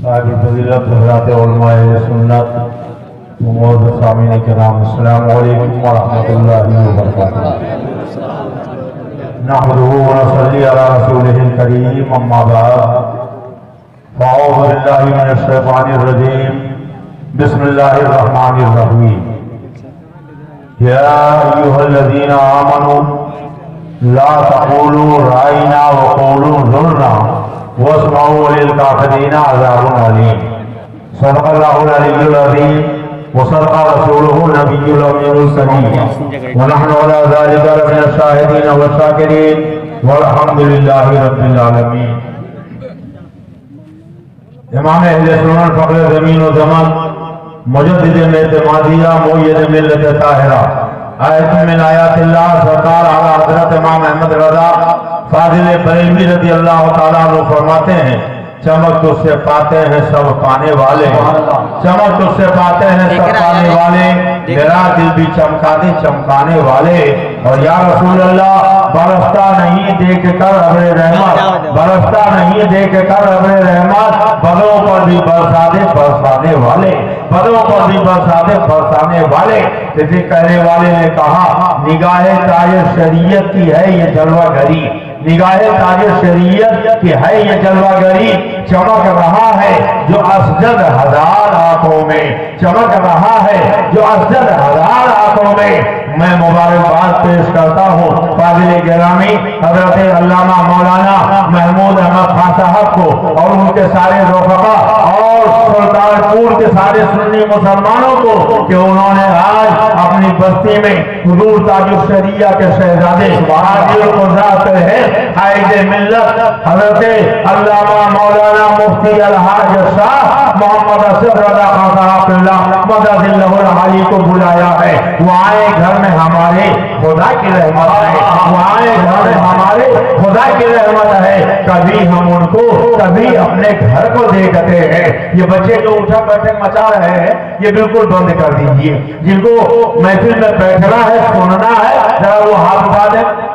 صاحب فضیلت حضرات علماء سنت معزز سامعین کرام، السلام علیکم ورحمۃ اللہ وبرکاتہ۔ نحمده ونصلی علی رسولہ الکریم، اما بعد فاعوذ باللہ من الشیطان الرجیم، بسم اللہ الرحمن الرحیم۔ یا ایھا الذین آمنوا لا تقولوا رائنا وقولوا انظرنا واسمعوا للکافرین عذاب علیم۔ صدق اللہ العلی العظیم وصدق رسولہ النبی الامین الصدیق ونحن علی ذلک لمن الشاہدین والشاکرین والحمد للہ رب العالمین۔ امام اہل سنن فخر زمین و زمان، مجدد اعتمادیہ، مؤید ملت طاہرہ، آیت من آیات اللہ سرکار اعلیٰ حضرت امام احمد رضا فاضل بریلوی رضی اللہ تعالیٰ عنہ فرماتے ہیں، چمک تجھ سے پاتے ہیں سب پانے والے، چمک تجھ سے پاتے ہیں سب پانے والے، میرا دل بھی چمکا دے چمکانے والے۔ اور یا رسول اللہ، برستا نہیں دیکھ کر ابر رحمت، برستا نہیں دیکھ کر ابر رحمت، بدوں پر بھی برسا دے برسانے والے، بدوں پر بھی برسا دے برسانے والے۔ جیسے کہنے والے نے کہا، نگاہ تاج شریعت کی ہے یہ جلوہ گری، نگاہ تاج شریعت کی ہے یہ جلوہ گری، چمک رہا ہے جو اسجد ہزار آنکھوں میں، چمک رہا ہے جو اسجد ہزار آنکھوں میں۔ میں مبارکباد پیش کرتا ہوں فاضل گرامی حضرت علامہ مولانا محمود احمد خان صاحب کو اور ان کے سارے رفقا اور سلطان پور کے سارے سنی مسلمانوں کو کہ انہوں نے آج اپنی بستی میں حضور تاج الشریعہ کے شہزادے حاجی القدرات ہے قائد ملت حضرت علامہ مولانا مفتی الحاج شاہ محمد اسد رضا خان صاحب اللہ مدد اللہ العالی کو بلایا ہے۔ وہ آئے گھر میں ہمارے خدا کی رحمت ہے، وہ آئے گھر میں ہمارے خدا کی رحمت ہے۔ کبھی ہم ان کو کبھی اپنے گھر کو دیکھتے ہیں۔ یہ بچے جو اٹھا بیٹھے مچا رہے ہیں یہ بالکل بند کر دیجئے، جن کو محفل میں بیٹھنا ہے سننا ہے ذرا وہ ہاتھ اٹھا دیں۔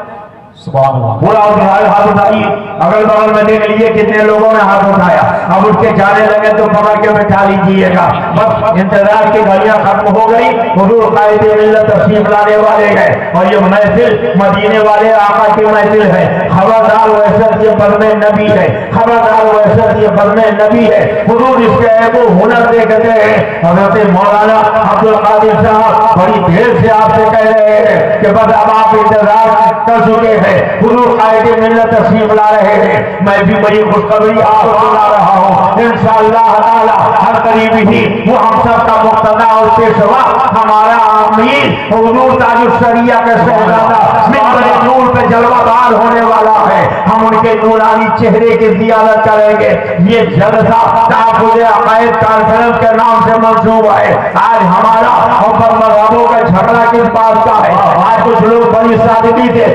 سبحان اللہ، بولا ہاتھ اٹھائیے، اگل بغل میں دیکھ لیجیے کتنے لوگوں نے ہاتھ اٹھایا۔ اب اٹھ کے جانے لگے تو پکڑ کے بٹھا لیجیے گا، بس انتظار کی گھڑیاں ختم ہو گئی، حضور قائد ملت تشریف لانے والے ہیں اور یہ محفل مدینے والے آقا کی محفل ہے۔ خبردار وحشت یہ بزم نبی ہے، خبردار وحشت یہ بزم نبی ہے۔ حضور اس کے عیب و ہنر دیکھتے ہیں۔ حضرت مولانا عبد القادر صاحب بڑی دیر سے آپ سے کہہ رہے ہیں کہ بس اب آپ انتظار کر چکے ہیں، حضور قائد ملت تشریف لا رہے ہیں۔ میں بھی بڑی خوشخبری آپ کو سنا رہا ہوں، انشاءاللہ تعالی ہر قریبی ہی وہ ہم سب کا مقتدی اور پیشوا ہمارا امیر حضور تاج الشریعہ کے شہزادہ منبر نور پہ جلوہ دار ہونے والا ہے۔ ہم ان کے نورانی چہرے کی زیارت کریں گے۔ یہ جلسہ تحفظ عقائد کانفرنس کے نام سے منسوب ہے۔ آج ہمارا حکم مذہبوں کا جھگڑا کس بات کا ہے؟ آج کچھ لوگ بڑی سادگی سے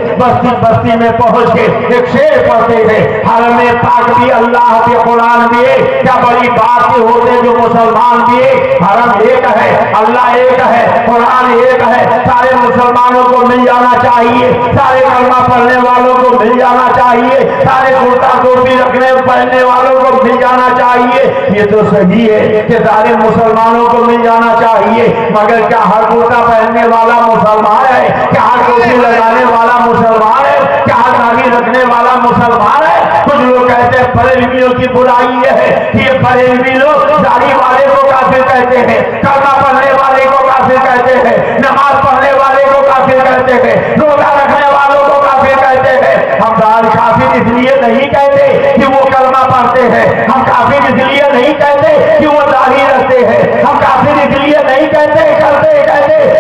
بستی میں پہنچ کے ایک شعر پڑھتے ہیں، حرم پاک بھی اللہ کے قرآن بھی ایک، کیا بڑی بات کے ہوتے جو مسلمان بھی ایک۔ حرم ایک ہے، اللہ ایک ہے، قرآن ایک ہے، سارے مسلمانوں کو مل جانا چاہیے، سارے کلمہ پڑھنے والوں کو مل جانا چاہیے، سارے کرتا ٹوپی رکھنے پہننے والوں کو مل جانا چاہیے۔ یہ تو صحیح ہے کہ سارے مسلمانوں کو مل جانا چاہیے، مگر کیا ہر کرتا پہننے والا مسلمان ہے؟ کیا ہر ٹوپی لگانے والا مسلمان ہے؟ کیا ہر داڑھی رکھنے والا مسلمان ہے؟ کچھ لوگ کہتے ہیں بریلویوں کی برائی یہ ہے کہ یہ بریلوی لوگ داڑھی والے کو کافر کہتے ہیں، کلمہ پڑھنے والے کو کافر کہتے ہیں، نماز پڑھنے والے کو کافر کہتے ہیں، روزہ رکھنے والوں کو کافر کہتے ہیں۔ ہم کافر اس لیے نہیں کہتے کہ وہ کلمہ پڑھتے ہیں، ہم کافر اس لیے نہیں کہتے کہ وہ داڑھی رکھتے ہیں، ہم کافر اس لیے نہیں کہتے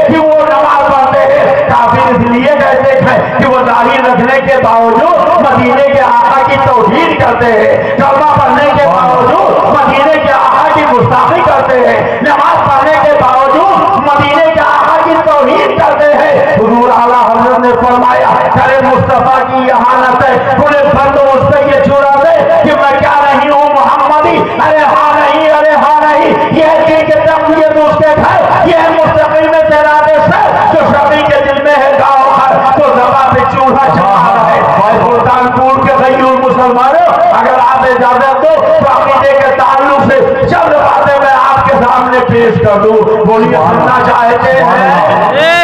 کہ وہ نماز پڑھتے ہیں، کافر اس لیے کہتے ہیں کہ وہ داڑھی رکھنے کے باوجود مدینے کے آقا کی توحید کرتے ہیں، کلمہ پڑھنے کے باوجود مدینے کے آقا کی گستاخی کرتے ہیں، نماز پڑھنے کے باوجود مدینے کے آقا کی توحید کرتے ہیں۔ حضور اعلیٰ حضرت نے فرمایا کرے مصطفیٰ کی اہانت ہے، انہیں بند اس پہ یہ چھوڑا دے کہ میں کیا نہیں ہوں محمدی، ارے ہاں نہیں، ارے ہاں نہیں، یہ ہے کہ تقویت اس کے گھر، یہ ہے مستقل میں تیرادے سر جو شبی کے دل میں ہے گاؤں گھر، تو زبا پہ چوڑا چڑھا رہا ہے۔ سلطان پور کے غیور مسلمانوں، اگر آپ اجازت دو تو عقیدے کے تعلق سے پیش کر دوں. بولیے سننا چاہتے ہیں؟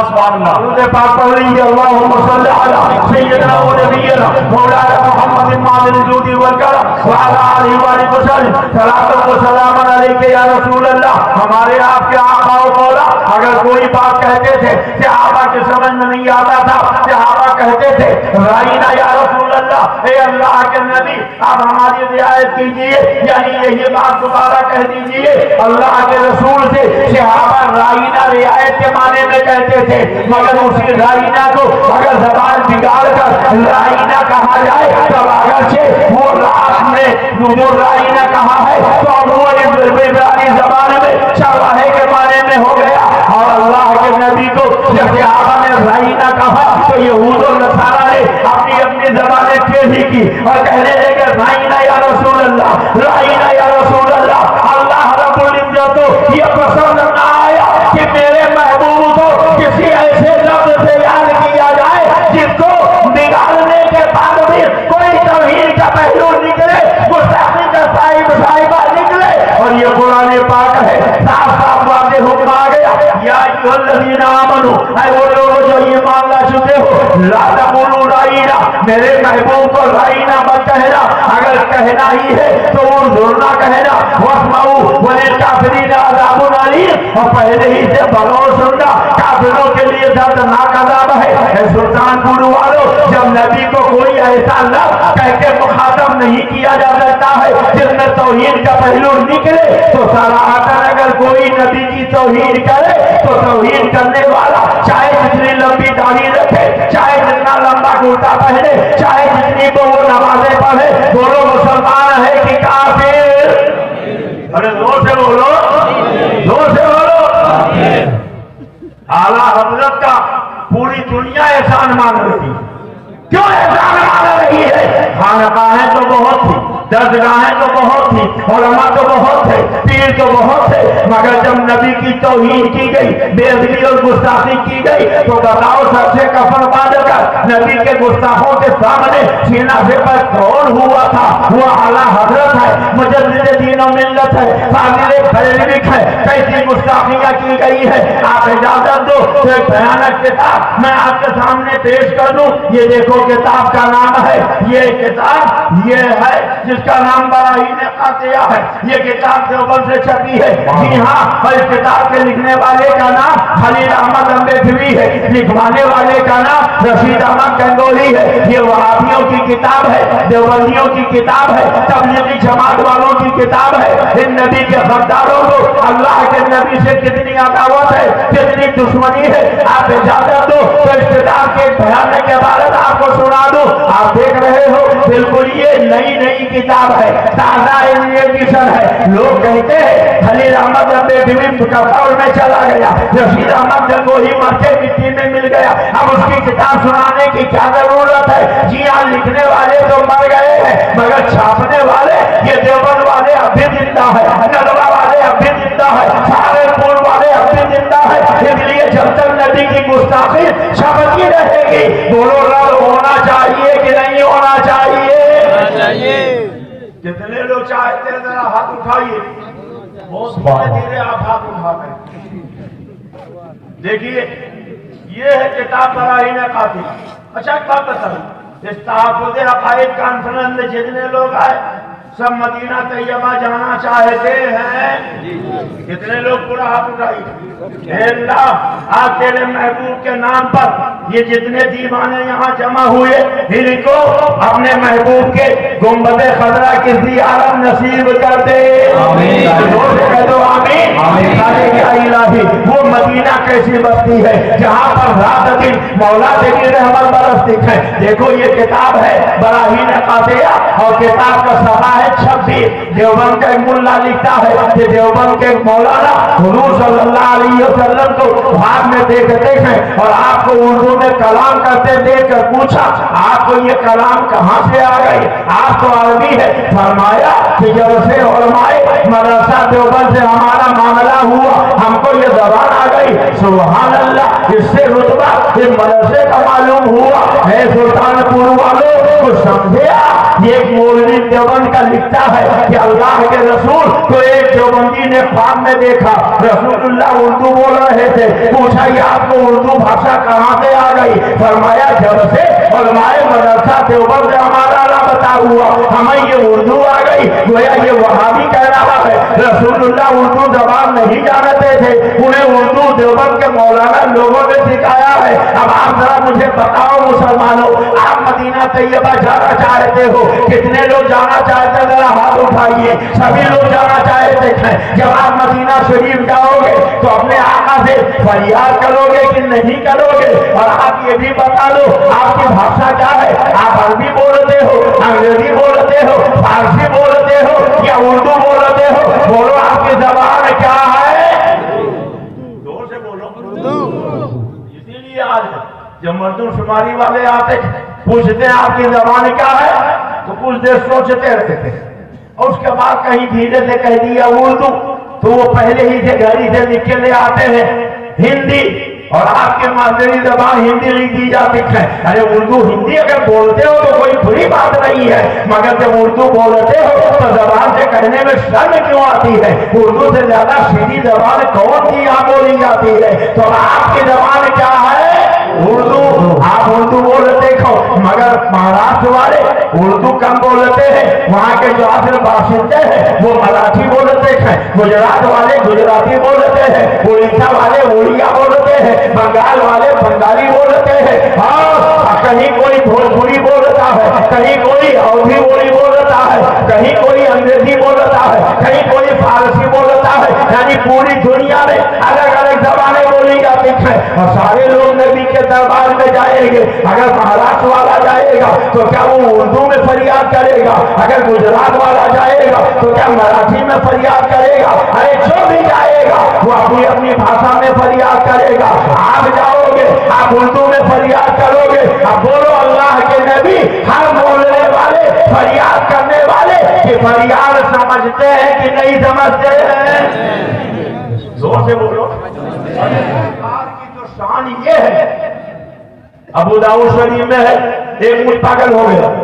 سبحان اللہ. درود پاک پڑھ لیجیے. اللہم صلی علی سیدنا و نبینا مولانا محمد ماضی الجود والکرم وعلی آلہ وآلہ وسلم. صلاۃ و سلام علیک یا رسول اللہ. ہمارے آپ کے آقا و مولا اگر کوئی بات کہتے تھے صحابہ کے سمجھ میں نہیں آتا تھا، صحابہ کہتے تھے رائنا یا رسول اللہ، اے اللہ کے نبی آپ ہماری رعایت کیجئے، یعنی یہی بات دوبارہ کہہ دیجئے. اللہ کے رسول سے صحابہ رائنا رعایت کے معنی میں کہتے تھے، مگر اسی رائنا کو اگر زبان بگاڑ کر رائنا کہا جائے تب اگرچہ وہ رات میں جو رائنا کہا ہے تو اب وہ عبرانی زبان میں چرواہے کے معنی میں ہو گیا. اور اللہ کے نبی کو جب صحابہ نے رائنا کہا تو یہود و نصارہ نے اپنی اپنی زبانیں ٹیڑھی کی اور کہنے لگے رائنا یا رسول اللہ، رائنا یا رسول اللہ. اللہ رب العزت کو یہ پسند نہ آیا کہ میرے محبوب کو کسی ایسے لفظ سے یاد کیا جائے جس کو بگاڑنے کے بعد بھی کوئی توحید کا پہلو نکلے، گستاخی کا صاحبہ نکلے. اور یہ قرآن پاک ہے، صاف صاف واضح حکم آ گیا. یا ایھا الذین آمنوا، اے وہ لوگ جو ایمان لا چکے ہو، لا تقولوا رائنا، میرے محبوب کو رائنا مت کہنا. اگر کہنا ہی ہے تو انظرنا کہنا. واسمعوا وللکافرین عذاب علیم، اور پہلے ہی سے بغور سننا کافروں کے لیے دردناک عذاب ہے. اے سلطان پور والوں، جب نبی کو کوئی ایسا لفظ کہہ کے مخاطب نہیں کیا جا سکتا ہے جس میں توحید کا پہلو نکلے تو صراحتاً اگر کوئی نبی کی توحید کرے تو توحید کرنے والا چاہے جتنی لمبی داڑھی رکھے، چاہے جتنا لمبا کرتا پہنے، چاہے جتنی کو وہ نمازیں پڑھے، دونوں مسلمان ہے کہ کافر؟ ارے زور سے بولو، زور سے بولو. اعلیٰ حضرت کا پوری دنیا احسان مان رہی. کیوں احسان مان رہی ہے؟ خانقاہیں تو بہت تھی، درسگاہیں تو بہت تھی، علماء تو بہت تھے، پیر تو بہت تھے، مگر جب نبی کی توہین کی گئی، بے ادبی اور گستاخی کی گئی تو بتاؤ سب سے کفن باندھ کر نبی کے گستاخوں کے سامنے سینہ سے پر کون ہوا تھا؟ وہ اعلیٰ حضرت ہے، مجدد دین و ملت ہے، فاضل بریلوی ہے. کیسی گستاخیاں کی گئی ہے. آپ اجازت دو تو ایک بھیانک کتاب میں آپ کے سامنے پیش کر دوں. یہ دیکھو کتاب کا نام ہے، یہ کتاب یہ ہے جس کا نام براہین قاطعہ ہے. یہ کتاب دیوبند سے چھپی ہے. جی ہاں، اور اس کتاب کے لکھنے والے کا نام خلیل احمد امبیدوی ہے، لکھوانے والے کا نام رشید احمد گنگوہی ہے. یہ وہابیوں کی کتاب ہے، دیوبندیوں کی کتاب ہے، تبلیغی جماعت والوں کی کتاب ہے. ان نبی کے غداروں کو اللہ کے نبی سے کتنی عداوت ہے، کتنی دشمنی ہے. آپ اجازت دو تو اس کتاب کے بھیانک کے بارے میں آپ کو سنا دوں. آپ دیکھ رہے ہو بالکل یہ نئی کتاب ہے، تازہ ایڈیشن ہے. لوگ کہتے ہیں خلیل احمد امبیدوی قبر میں چلا گیا، رشید احمد گنگوہی مر کے مٹی میں مل گیا، اب اس کی کتاب سنانے کی کیا ضرورت ہے؟ جی ہاں، لکھنے والے تو مر گئے ہیں مگر چھاپنے والے یہ دیوبند والے اب بھی زندہ ہے، ندوہ والے اب بھی زندہ ہے، سہارنپور والے اب بھی زندہ ہے. اس لیے جب تک نبی کی گستاخی چھپتی رہے گی، بولو رد ہونا چاہیے کہ نہیں ہونا چاہیے؟ جتنے لوگ چاہتے ہیں ذرا ہاتھ اٹھائیے. بہت دھیرے دھیرے آپ ہاتھ اٹھا کر دیکھیے. یہ ہے کتاب براہین قاطعہ. اچھا ایک بات بتاؤں، اس تحفظ عقائد کانفرنس میں جتنے لوگ آئے سب مدینہ طیبہ جانا چاہتے ہیں. کتنے لوگ پورا ہاتھ اٹھائیے. اے اللہ، آج تیرے محبوب کے نام پر یہ جتنے دیوانے یہاں جمع ہوئے ان کو اپنے محبوب کے گنبد خضرا کی زیارت نصیب کر دے. آمین. کہہ دو آمین. یا الہی، وہ مدینہ کیسی بستی ہے جہاں پر رات دن مولا تیری رحمت برستی ہے. دیکھو یہ کتاب ہے براہین قاطعہ اور کتاب کا صفحہ ہے 26. دیوبند کا ایک ملا لکھتا ہے کہ دیوبند کے مولانا حضور صلی اللہ علیہ وسلم کو خواب میں دیکھتے ہیں اور آپ کو اردو میں کلام کرتے دیکھ کر پوچھا آپ کو یہ کلام کہاں سے آ گئی؟ آپ تو عربی ہے. فرمایا کہ جب سے علماء مدرسہ دیوبند سے ہمارا معاملہ ہوا ہم हमको ये जबान आ गई, सुभान अल्लाह। इससे रुतबा इस मदरसे का मालूम हुआ है। सुल्तानपुर वालों को समझे, ये एक मौलवी देवबंद का लिखता है कि अल्लाह के रसूल को एक देवबंदी ने ख्वाब में देखा, रसूलुल्लाह उर्दू बोल रहे थे। पूछा ये आपको उर्दू भाषा कहाँ से आ गई? फरमाया जब से उलमाए मदरसा देवबंद हमारा लापता हुआ हमें ये उर्दू आ गई। गोया ये वहाबी कह रहा है रसूलुल्लाह उर्दू जबान नहीं जानते थे, उन्हें उर्दू देवबंद के मौलाना लोगों ने सिखाया है। अब आप जरा मुझे बताओ मुसलमानों, आप मदीना तैयबा जाना चाहते हो? कितने लोग जाना चाहते हैं? जरा हाथ उठाइए। सभी लोग जाना चाहते हैं। जब आप मदीना शरीफ जाओगे तो अपने आका से फरियाद करोगे कि नहीं करोगे? और आप ये भी बता दो आपकी भाषा क्या है? आप अरबी बोलते हो, अंग्रेजी बोलते हो, फारसी बोलते हो या उर्दू बोलते हो? बोलो आपकी जबान क्या है? जोर से बोलो। इसीलिए आज जब मर्दमशुमारी वाले आते पूछते हैं आपकी जबान क्या है, तो कुछ देर सोचते रहते थे और उसके बाद कहीं धीरे से कह दिया उर्दू, तो वो पहले ही से घड़ी से लिख के ले आते हैं हिंदी, और आपके मादरी जबान हिंदी लिख दी जाती है। अरे उर्दू हिंदी अगर बोलते हो तो कोई बुरी बात नहीं है, मगर जब उर्दू बोलते हो तो जबान से कहने में शर्म क्यों आती है? उर्दू से ज्यादा सीधी जबान कौन सी यहाँ बोली जाती है? तो आपकी जबान क्या है? उर्दू। आप उर्दू बोलते हो, मगर महाराष्ट्र वाले उर्दू कम बोलते हैं, वहाँ के जो आखिर बाशिंदे हैं वो मराठी बोलते हैं, गुजरात वाले गुजराती बोलते हैं, उड़ीसा वाले उड़िया बोलते हैं, बंगाल वाले बंगाली बोलते हैं, और कहीं कोई भोजपुरी बोलता है, कहीं कोई अवधी बोली बोलता है, कहीं कोई अंग्रेजी बोलता है, कहीं कोई फारसी बोलता है। यानी पूरी दुनिया में अलग अलग जबानें बोली जाती हैं। और सारे लोग नबी के दरबार में जाएंगे। अगर महाराष्ट्र वाला जाएगा तो क्या वो उर्दू में फरियाद करेगा? अगर गुजरात वाला जाएगा तो क्या मराठी में फरियाद करेगा? अरे जो भी जाएगा वो अपनी अपनी भाषा में फरियाद करेगा। आप जाओगे आप उर्दू में फरियाद करोगे। अब बोलो अल्लाह के नबी हर बोलने वाले फरियाद करने वाले कि फरियाद समझते हैं कि नहीं समझते हैं? जोर से बोलो। की जो शान ये है, अबू दाऊद शरीफ में है, एक ऊंट पागल हो गया,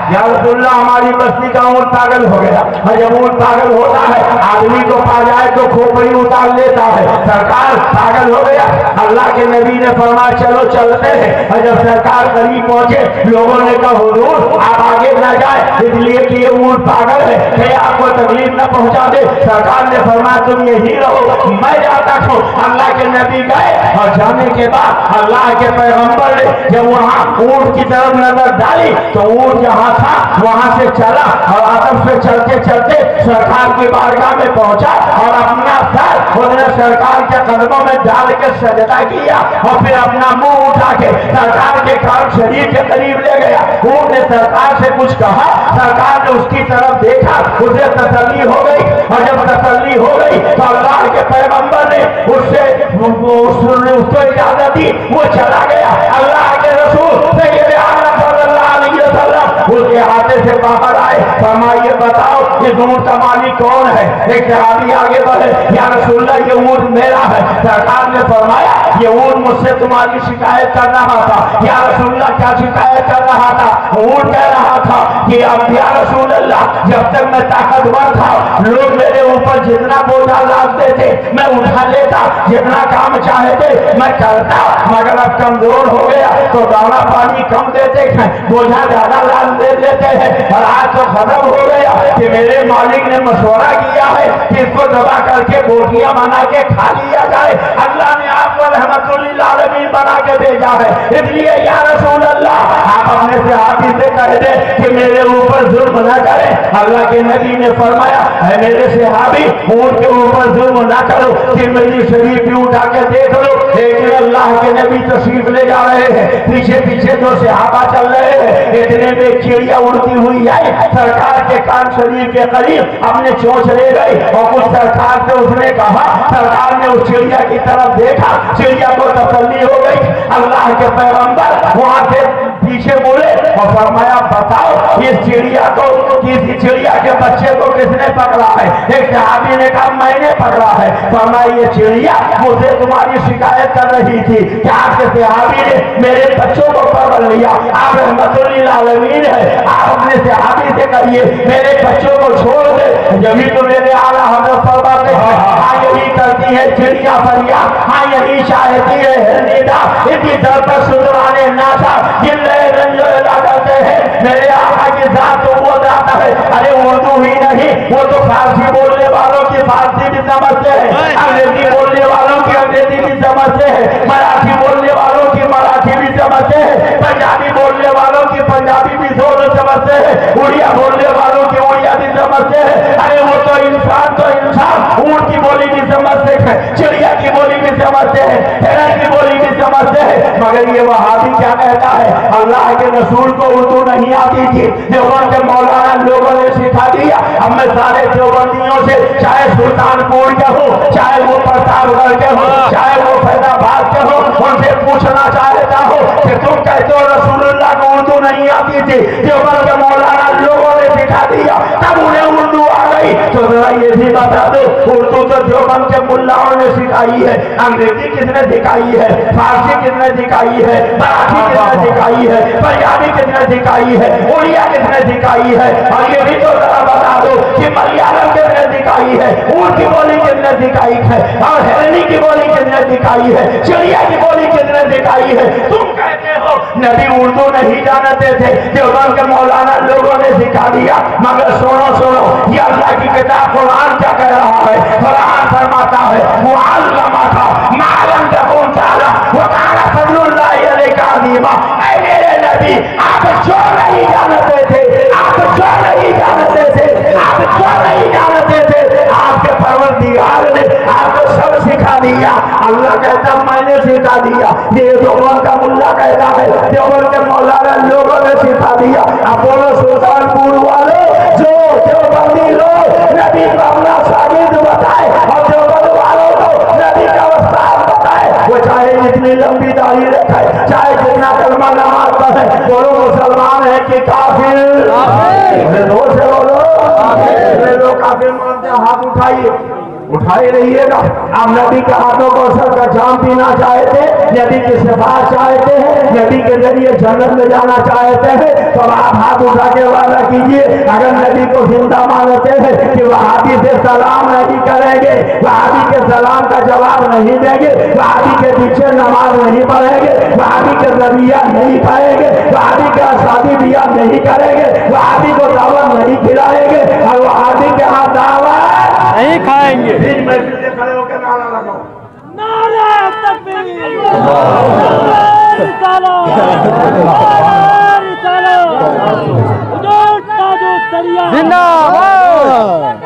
या रसूलुल्लाह हमारी बस्ती का ऊंट पागल हो गया। और जब ऊंट पागल होता है आदमी को पा जाए तो खोपड़ी उतार लेता है। सरकार पागल हो गया, अल्लाह के नबी ने फरमाया चलो चलते हैं। और जब सरकार करीब पहुंचे लोगों ने कहा हुजूर आप आगे न जाए इसलिए कि ये ऊंट पागल है, कहीं आपको तकलीफ न पहुंचा दे। सरकार ने फरमाया तुम यही रहो, मैं जाता हूँ। अल्लाह के नबी गए और जाने के बाद अल्लाह के पैगंबर ने जब वहाँ ऊंट की तरफ नजर डाली तो ऊंट जहाँ था वहां से चला और आदम से चलते चलते सरकार की बारगाह में पहुंचा और अपना सर उसने सरकार के कदमों में डाल के सजदा किया और फिर अपना मुंह उठा के सरकार के कान शरीर के करीब ले गया। ऊंट ने सरकार से कुछ कहा, सरकार ने उसकी तरफ देखा, उसे तसल्ली हो गई। और जब तसल्ली हो गई तो अल्लाह के पैगंबर ने उसको इजाजत दी, वो चला गया। अल्लाह के रसूल उसके हाथे से बाहर आए, फरमाइए बताओ ये ऊंट का मालिक कौन है? एक सहाबी आगे बढ़े, या रसूलल्लाह ये ऊंट मेरा है। सरकार ने फरमाया ये ऊंट मुझसे तुम्हारी शिकायत कर रहा था। या रसूलल्लाह क्या शिकायत कर रहा था? ऊंट कह रहा था कि अब या रसूलल्लाह जब तक मैं ताकतवर था लोग मेरे ऊपर जितना बोझा लादते थे मैं उठा लेता, जितना काम चाहते मैं करता, मगर अब कमजोर हो गया तो दाना पानी कम देते हैं, बोझा ज्यादा लाद दे देते हैं। और आज तो खत्म हो गया कि मेरे मालिक ने मशवरा किया है कि इसको दबा करके बोटियां बना के खा लिया जाए। अल्लाह ने आपको रहमतुल लिल आलमीन बना के भेजा है, इसलिए या रसूल अल्लाह आप अपने सहाबी से कह दे कि मेरे ऊपर जुल्म न करें। अल्लाह के नबी ने फरमाया है मेरे सहाबी ऊंट के ऊपर जुल्म न करो। तिरमिज़ी शरीफ भी उठा के देख लो, लेकिन अल्लाह के नबी तशरीफ ले जा रहे हैं, पीछे पीछे दो सहाबा चल रहे हैं। इतने में चिड़िया उड़ती हुई आई, सरकार के कान शरीफ के करीब अपने चोंच ले गई और कुछ सरकार से उसने कहा। सरकार ने उस चिड़िया की तरफ देखा, चिड़िया को तसल्ली हो गई। अल्लाह के पैगंबर वहां से पीछे बोले और फरमाया बताओ इस चिड़िया को किस थी चिड़िया के बच्चे को किसने पकड़ा है? एक सहाबी ने कहा मैंने पकड़ा है। फरमाया ये चिड़िया मुझसे तुम्हारी शिकायत कर रही थी कि आपके सहाबी ने मेरे बच्चों को पकड़ लिया। आप रहमतुल लिल आलमीन है, आप अपने सहाबी से कहिए मेरे बच्चों को छोड़ दे। जब तो मेरे आला हज़रत फरमाते हैं हाँ यही करती है चिड़िया फरियाद, हाँ यही चाहती है निदा, इसी दर पर सुधराने नाशा जिले रंजो करते हैं। मेरे आका की जात तो वो जाता है, अरे उर्दू ही नहीं वो तो फारसी बोलने वालों की फारसी भी समझते हैं, अंग्रेजी बोलने वालों की अंग्रेजी भी समझते हैं, मराठी बोलने वालों की मराठी भी समझते हैं, पंजाबी बोलने वालों की पंजाबी भी दोनों समझते हैं, उड़िया बोलने वालों की उड़िया भी समझते हैं। अरे वो तो इंसान ऊँट की बोली भी समझते हैं, चिड़िया की बोली भी समझते हैं, हिरण की बोली भी समझते हैं। मगर ये वहाबी क्या कहता है? अल्लाह के रसूल को उर्दू नहीं आती थी, देवबंद के मौलाना लोगों ने सिखा दिया। अब मैं सारे देवबंदियों से, चाहे सुल्तानपुर के हो, चाहे वो प्रतापगढ़ के हो, चाहे वो फैजाबाद के हो, उनसे पूछना चाहता हूँ कि तुम कहते हो रसूलुल्लाह को उर्दू नहीं आती थी, देवबंद के मौलाना लोगों ने सिखा दिया, तब उन्हें उर्दू आ गई। तो जरा ये भी बता दो उर्दू तो देवबंद के मुल्लाओं ने सिखाई है, अंग्रेजी किसने सिखाई है, फारसी किसने सिखाई है, मराठी किसने सिखाई है, पंजाबी किसने सिखाई है, उड़िया किसने सिखाई है? और ये भी तो जरा बता दो कि मलयालम किसने सिखाई है, ऊँट की बोली किसने सिखाई है, और हिरनी की बोली किसने सिखाई है, चिड़िया की बोली किसने सिखाई है? तुम कहते हो नबी उर्दू नहीं जानते थे, देवबंद के मौलाना लोगों ने सिखा दिया। मगर सुनो सुनो, ये अल्लाह की किताब कुरान क्या कह रहा है? कुरान फरमाता है मुअल्लमा था मालम तकुन ताला व काना फज़लुल्लाहि अलैका अज़ीमा। ऐ मेरे नबी आप जो नहीं जानते थे, आप जो नहीं जानते थे, आप जो नहीं जानते थे, आपके परवरदिगार ने आपको सब सिखा दिया। अल्लाह कहता मैंने सिखा दिया। ये देवबंद का मुल्ला कहता है देवबंद के मौलाना लोगों ने सिखा दिया। अब बोलो सुल्तानपुर वाले जो देवबंदी लोग नबी का अपना साबित बताए और देवबंद वालों को नबी का उस्ताद बताए, वो चाहे जितनी लंबी दाढ़ी रखे, चाहे जितना कलमा नमाज पढ़े, बोलो मुसलमान है कि काफिर? जोर से बोलो लोग काफिर मानते हैं, हाथ उठाइए, उठाए रहिएगा। आप नबी के हाथों को सर का जाम पीना चाहते हैं, नबी की सिफारिश चाहते हैं, नबी के जरिए जन्नत में जाना चाहते हैं, तो आप हाथ उठा के वादा कीजिए। अगर नबी को जिंदा मानते हैं कि वहाबी से सलाम नहीं करेंगे, वहाबी के सलाम का जवाब नहीं देंगे, वहाबी के पीछे नमाज नहीं पढ़ेंगे, वहाबी के जरिया नहीं खाएंगे, वहाबी का शादी ब्याह नहीं करेंगे, वहाबी को दावत नहीं खिलाएंगे और वहाबी के हाथ दावत नहीं खाएंगे। फिर महफिल से खड़े होकर नारा लगाओ, नारा तकबीर, जिंदाबाद,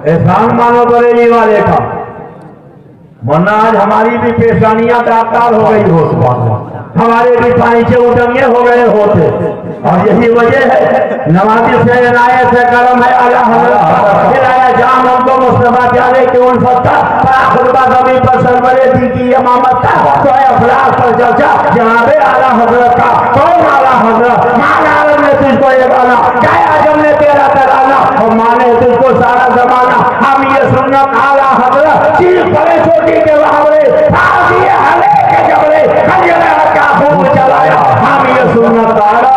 एहसान मानो बरेली वाले का, वरना आज हमारी भी पेशानियां दागदार हो गई हो, हमारे भी पाइचे उठंगे हो गए होते। और यही वजह है नवाजी से इनायत से करम है आला हज़रत हिदाया जाम हमको मुस्तफा प्यारे के उल्फत का खुतबा ज़मीन पर सरवरे दी की इमामत का तो अफलास पर चर्चा जनाबे आला हज़रत का। कौन आला हज़रत? मान आलम ने तुझको ये गाना, क्या आजम ने तेरा तराना, और माने तुझको सारा जमाना। हम ये सुन्नत आला हज़रत चीज बड़े छोटी के बावरे फांसी हले के जबरे खंजर का खून चलाया। हम ये सुन्नत आला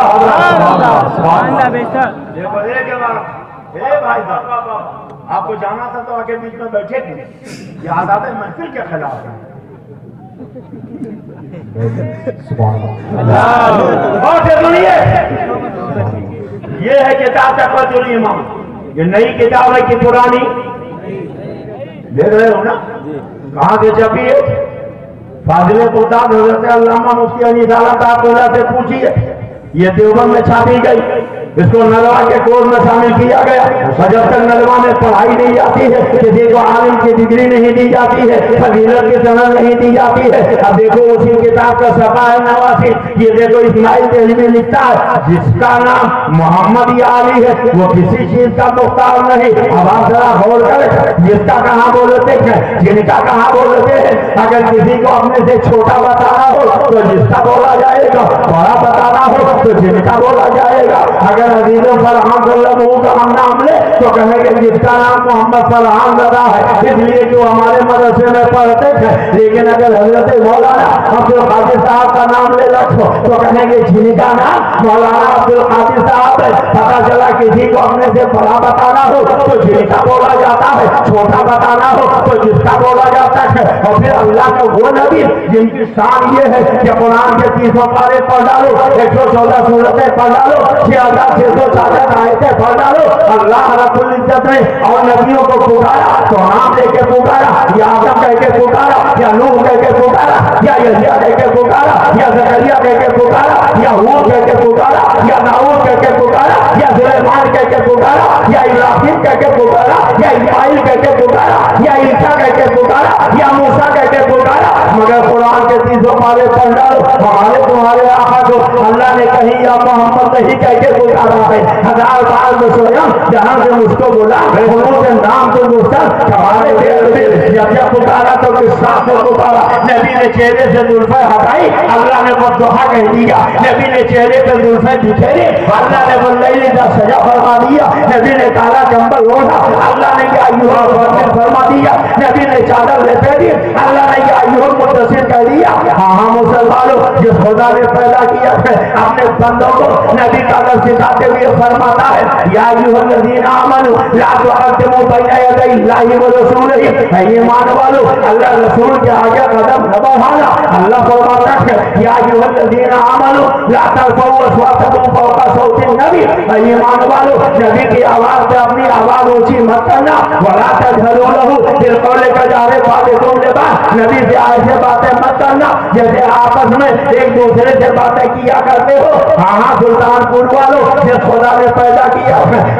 भाई साहब आपको जाना था तो आके बीच में बैठे थे, याद आता है महफिल के खिलाफ है। और सुनिए, ये है किताब तक़व्वुल ईमान, ये नई किताब है कि पुरानी? देख रहे हो ना कहाँ से छपी है? फाजिले खुदा हज़रत अल्लामा मुफ्ती अली साला साहब से पूछिए, ये देवबंद में छापी गई। اس کو نلوا کے کورس میں شامل کیا گیا، اور جب تک نلوا میں پڑھائی نہیں جاتی ہے، کسی کو عالم کی ڈگری نہیں دی جاتی ہے، فضیلت کی سند نہیں دی جاتی ہے۔ اب دیکھو اسی کتاب کا صفحہ ہے 89، یہ دیکھو اسماعیل دہلوی لکھتا ہے جس کا نام محمد یا علی ہے وہ کسی چیز کا مختار نہیں۔ اب آپ ذرا غور کریں، جس کا کہاں بولتے ہیں، جن کا کہاں بولتے ہیں۔ اگر کسی کو اپنے سے چھوٹا بتانا ہو تو جس کا بولا جائے گا، بڑا بتانا ہو تو جن کا بولا جائے گا۔ اگر عزیزوں فرحان صلی اللہ علیہ وسلم کا ہم نام لے تو کہیں گے جس کا نام محمد فرحان زدہ ہے، اس لیے جو ہمارے مدرسے میں پڑھتے تھے۔ لیکن اگر حضرت مولانا عبدالقادر صاحب کا نام لے رکھو تو کہیں گے جن کا نام مولانا عبدالقادر صاحب ہے۔ پتا چلا کسی کو اپنے سے بڑا بتانا ہو تو جن کا بولا جاتا ہے، چھوٹا بتانا ہو تو جس کا بولا جاتا ہے۔ اور پھر اللہ کا وہ نبی جن کی شان یہ ہے کہ قرآن کے 300 پارے پڑھ ڈالو، 114 سورتیں پڑھ ڈالو، 6666 آیتیں پڑھ ڈالو۔ اللہ رب العزت نے اور نبیوں کو پکارا تو نام لے کے پکارا، یا آدم کہہ کے پکارا، یا نوح کہہ کے پکارا، یا یحییٰ کہہ کے پکارا، یا زکریا کہہ کے پکارا، یا ہود کہہ کے پکارا، یا داؤد کہہ کے پکارا، یا سلیمان کہہ کے پکارا، یا ابراہیم کہہ کے پکارا، یا اسماعیل کہہ کے پکارا، یا عیسیٰ کہہ کے پکارا، یا موسیٰ کہہ کے پکارا۔ مگر قرآن کے 300 پارے پڑھ ڈالو، ہمارے تمہارے آقا کو اللہ نے کہیں یا محمد نہیں کہہ کے پکارا ہے۔ 1000 بار بسویم جہاں سے مجھ کو بولا انہوں سے نام تو مستر ہمارے دل میں جب پکارا تو کس ساتھ میں پکارا۔ نبی نے چہرے سے زلفیں ہٹائی، اللہ نے وہ دعا کہہ دیا۔ نبی نے چہرے پہ زلفیں بکھیری، اللہ نے واللیل اذا سجا فرما دیا۔ نبی نے کالا کمبل اوڑھا، اللہ نے یا ایھا المدثر فرما دیا۔ نبی نے چادر لپیٹ دی، اللہ نے یا ایھا المدثر کہہ دیا۔ ہاں مسلمانوں، جس خدا نے پیدا کیا ہے اپنے بندوں کو نبی کا لفظ سکھاتے ہوئے فرماتا ہے یا ایھا الذین آمنوا لا تقدموا بین یدی اللہ ورسولہ، اے ایمان والو اللہ رسول کے آگے قدم نہ بڑھانا۔ اللہ فرماتا ہے یا ایھا الذین آمنوا لا ترفعوا اصواتکم فوق صوت النبی، اے ایمان والو نبی کی آواز پہ اپنی آواز اونچی مت کرنا۔ ولا تجهروا له بالقول كجهر بعضكم لبعض، نبی سے ایسے باتیں مت کرنا جیسے آپس میں ایک دوسرے سے باتیں کیا کرتے ہو۔ ہاں سلطان پور والوں، جس خدا نے پیدا کیا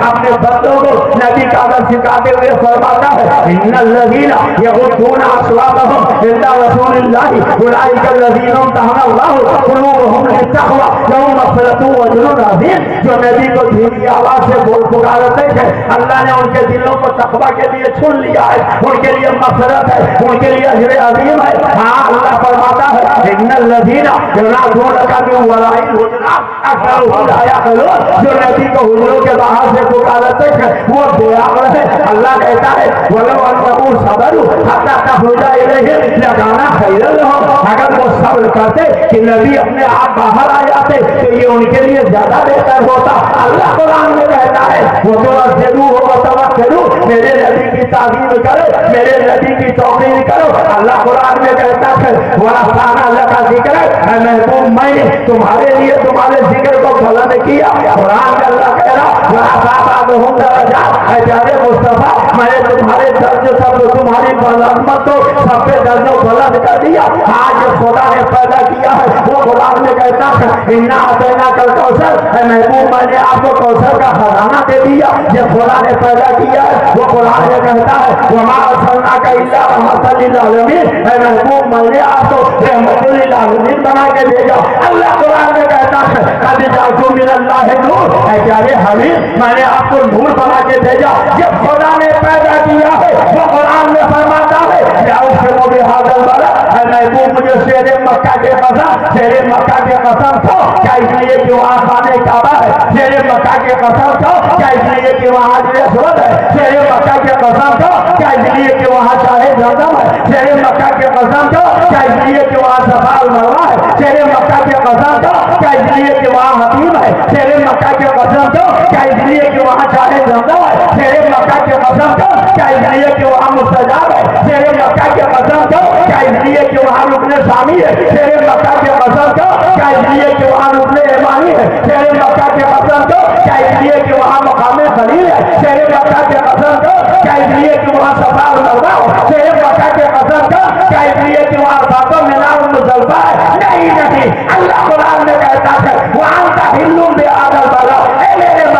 اپنے بندوں کو نبی کا ادب سکھاتے ہوئے فرماتا ہے ان الذین یغضون اصواتهم عند رسول اللہ اولئک الذین امتحن اللہ قلوبهم للتقوی لهم مغفرۃ واجر عظیم۔ جو نبی کو دھیمی آواز سے بول پکارتے ہیں اللہ نے ان کے دلوں کو تقوی کے لیے چن لیا ہے، ان کے لیے مغفرت ہے، ان کے لیے اجر عظیم ہے۔ ہاں اللہ فرماتا ہے ان الذین ینادونک من وراء الحجرات اکثرهم لا یعقلون، جو نبی کو حجروں کے باہر سے پکارتے ہیں وہ بے عقل ہے۔ اللہ کہتا ہے ولو انہم صبروا حتی تخرج الیہم لکان خیرا لہم، اگر وہ صبر کرتے کہ نبی اپنے آپ باہر آ جاتے تو یہ ان کے لیے زیادہ بہتر ہوتا۔ اللہ قرآن میں کہتا ہے وَتُعَذِّرُوهُ وَتَوَكِّلُوا، میرے نبی کی تعظیم کرو، میرے نبی کی توقیر کرو۔ اللہ قرآن میں کہتا ہے وَرَفَعْنَا لَكَ ذِكْرَكَ، اے محبوب میں نے تمہارے لیے تمہارے ذکر کو بلند کیا۔ قرآن میں اللہ کہہ رہا وَرَفَعْنَا بَعْضَهُمْ دَرَجَاتٍ، اے پیارے مصطفیٰ میں نے تمہارے درج سب تمہاری عظمت کو سب پہ درج و بلند کر دیا۔ آج خدا نے پیدا کیا ہے وہ قرآن میں کہتا ہے اِنَّا أَعْطَيْنَاكَ الْكَوْثَرَ، اے محبوب میں نے آپ کو کوثر کا خزانہ دے دیا۔ جب خدا نے پیدا کیا ہے وہ قرآن میں کہتا ہے وَمَا أَرْسَلْنَاكَ إِلَّا رَحْمَةً لِّلْعَالَمِينَ، اے محبوب میں نے آپ کو رحمت للعالمین بنا کے بھیجا۔ اللہ قرآن میں کہتا ہے قَدْ جَعَلْتُ مِنَ اللَّهِ نُورًا، اے پیارے حبیب میں نے آپ کو نور بنا کے بھیجا۔ جب خدا نے پیدا کیا ہے وہ قرآن میں فرماتا ہے یا اقسم بهذا البلد، اے محبوب مجھے شیر مکہ کے قسم، شیر مکہ کے قسم کھو، کیا اس لیے کہ وہاں خانہ کعبہ ہے؟ شیر مکہ کے قسم کھو، کیا اس لیے کہ وہاں حجر اسود ہے؟ شیر مکہ کے قسم کھو، کیا اس لیے کہ وہاں شاہ زمزم ہے؟ شیر مکہ کے قسم کھو، کیا اس لیے کہ وہاں صفا المروہ ہے؟ شیر مکہ کے قسم کھو، کیا اس لیے کہ وہاں حتیم ہے؟ شیر مکہ کے قسم کھو، کیا اس لیے کہ وہاں شاہ زمزم ہے؟ شیر مکہ کے قسم کھو، کیا اس لیے کہ وہاں مستجاب ہے؟ شیر مکہ کے قسم کھو، کیا اس لیے کہ وہاں رکن ثانی ہے؟ شیر مکہ کے قسم کھو، کیا اس لیے کہ وہاں رکن ایمانی ہے؟ شیر مکہ کے قسم کھو، کیا اس لیے کہ وہاں مقام خلیل ہے؟ شیر مکہ کے قسم کھو، کیا اس لیے کہ وہاں صفا المروہ ہے؟ شیر مکہ کے قسم کھو، کیا اس لیے کہ وہاں صفا منار المزدلفہ ہے؟ نہیں، اللہ قرآن میں کہتا ہے وَأَنْتَ حِلٌّ بِهَٰذَا الْبَلَدِ، اے میرے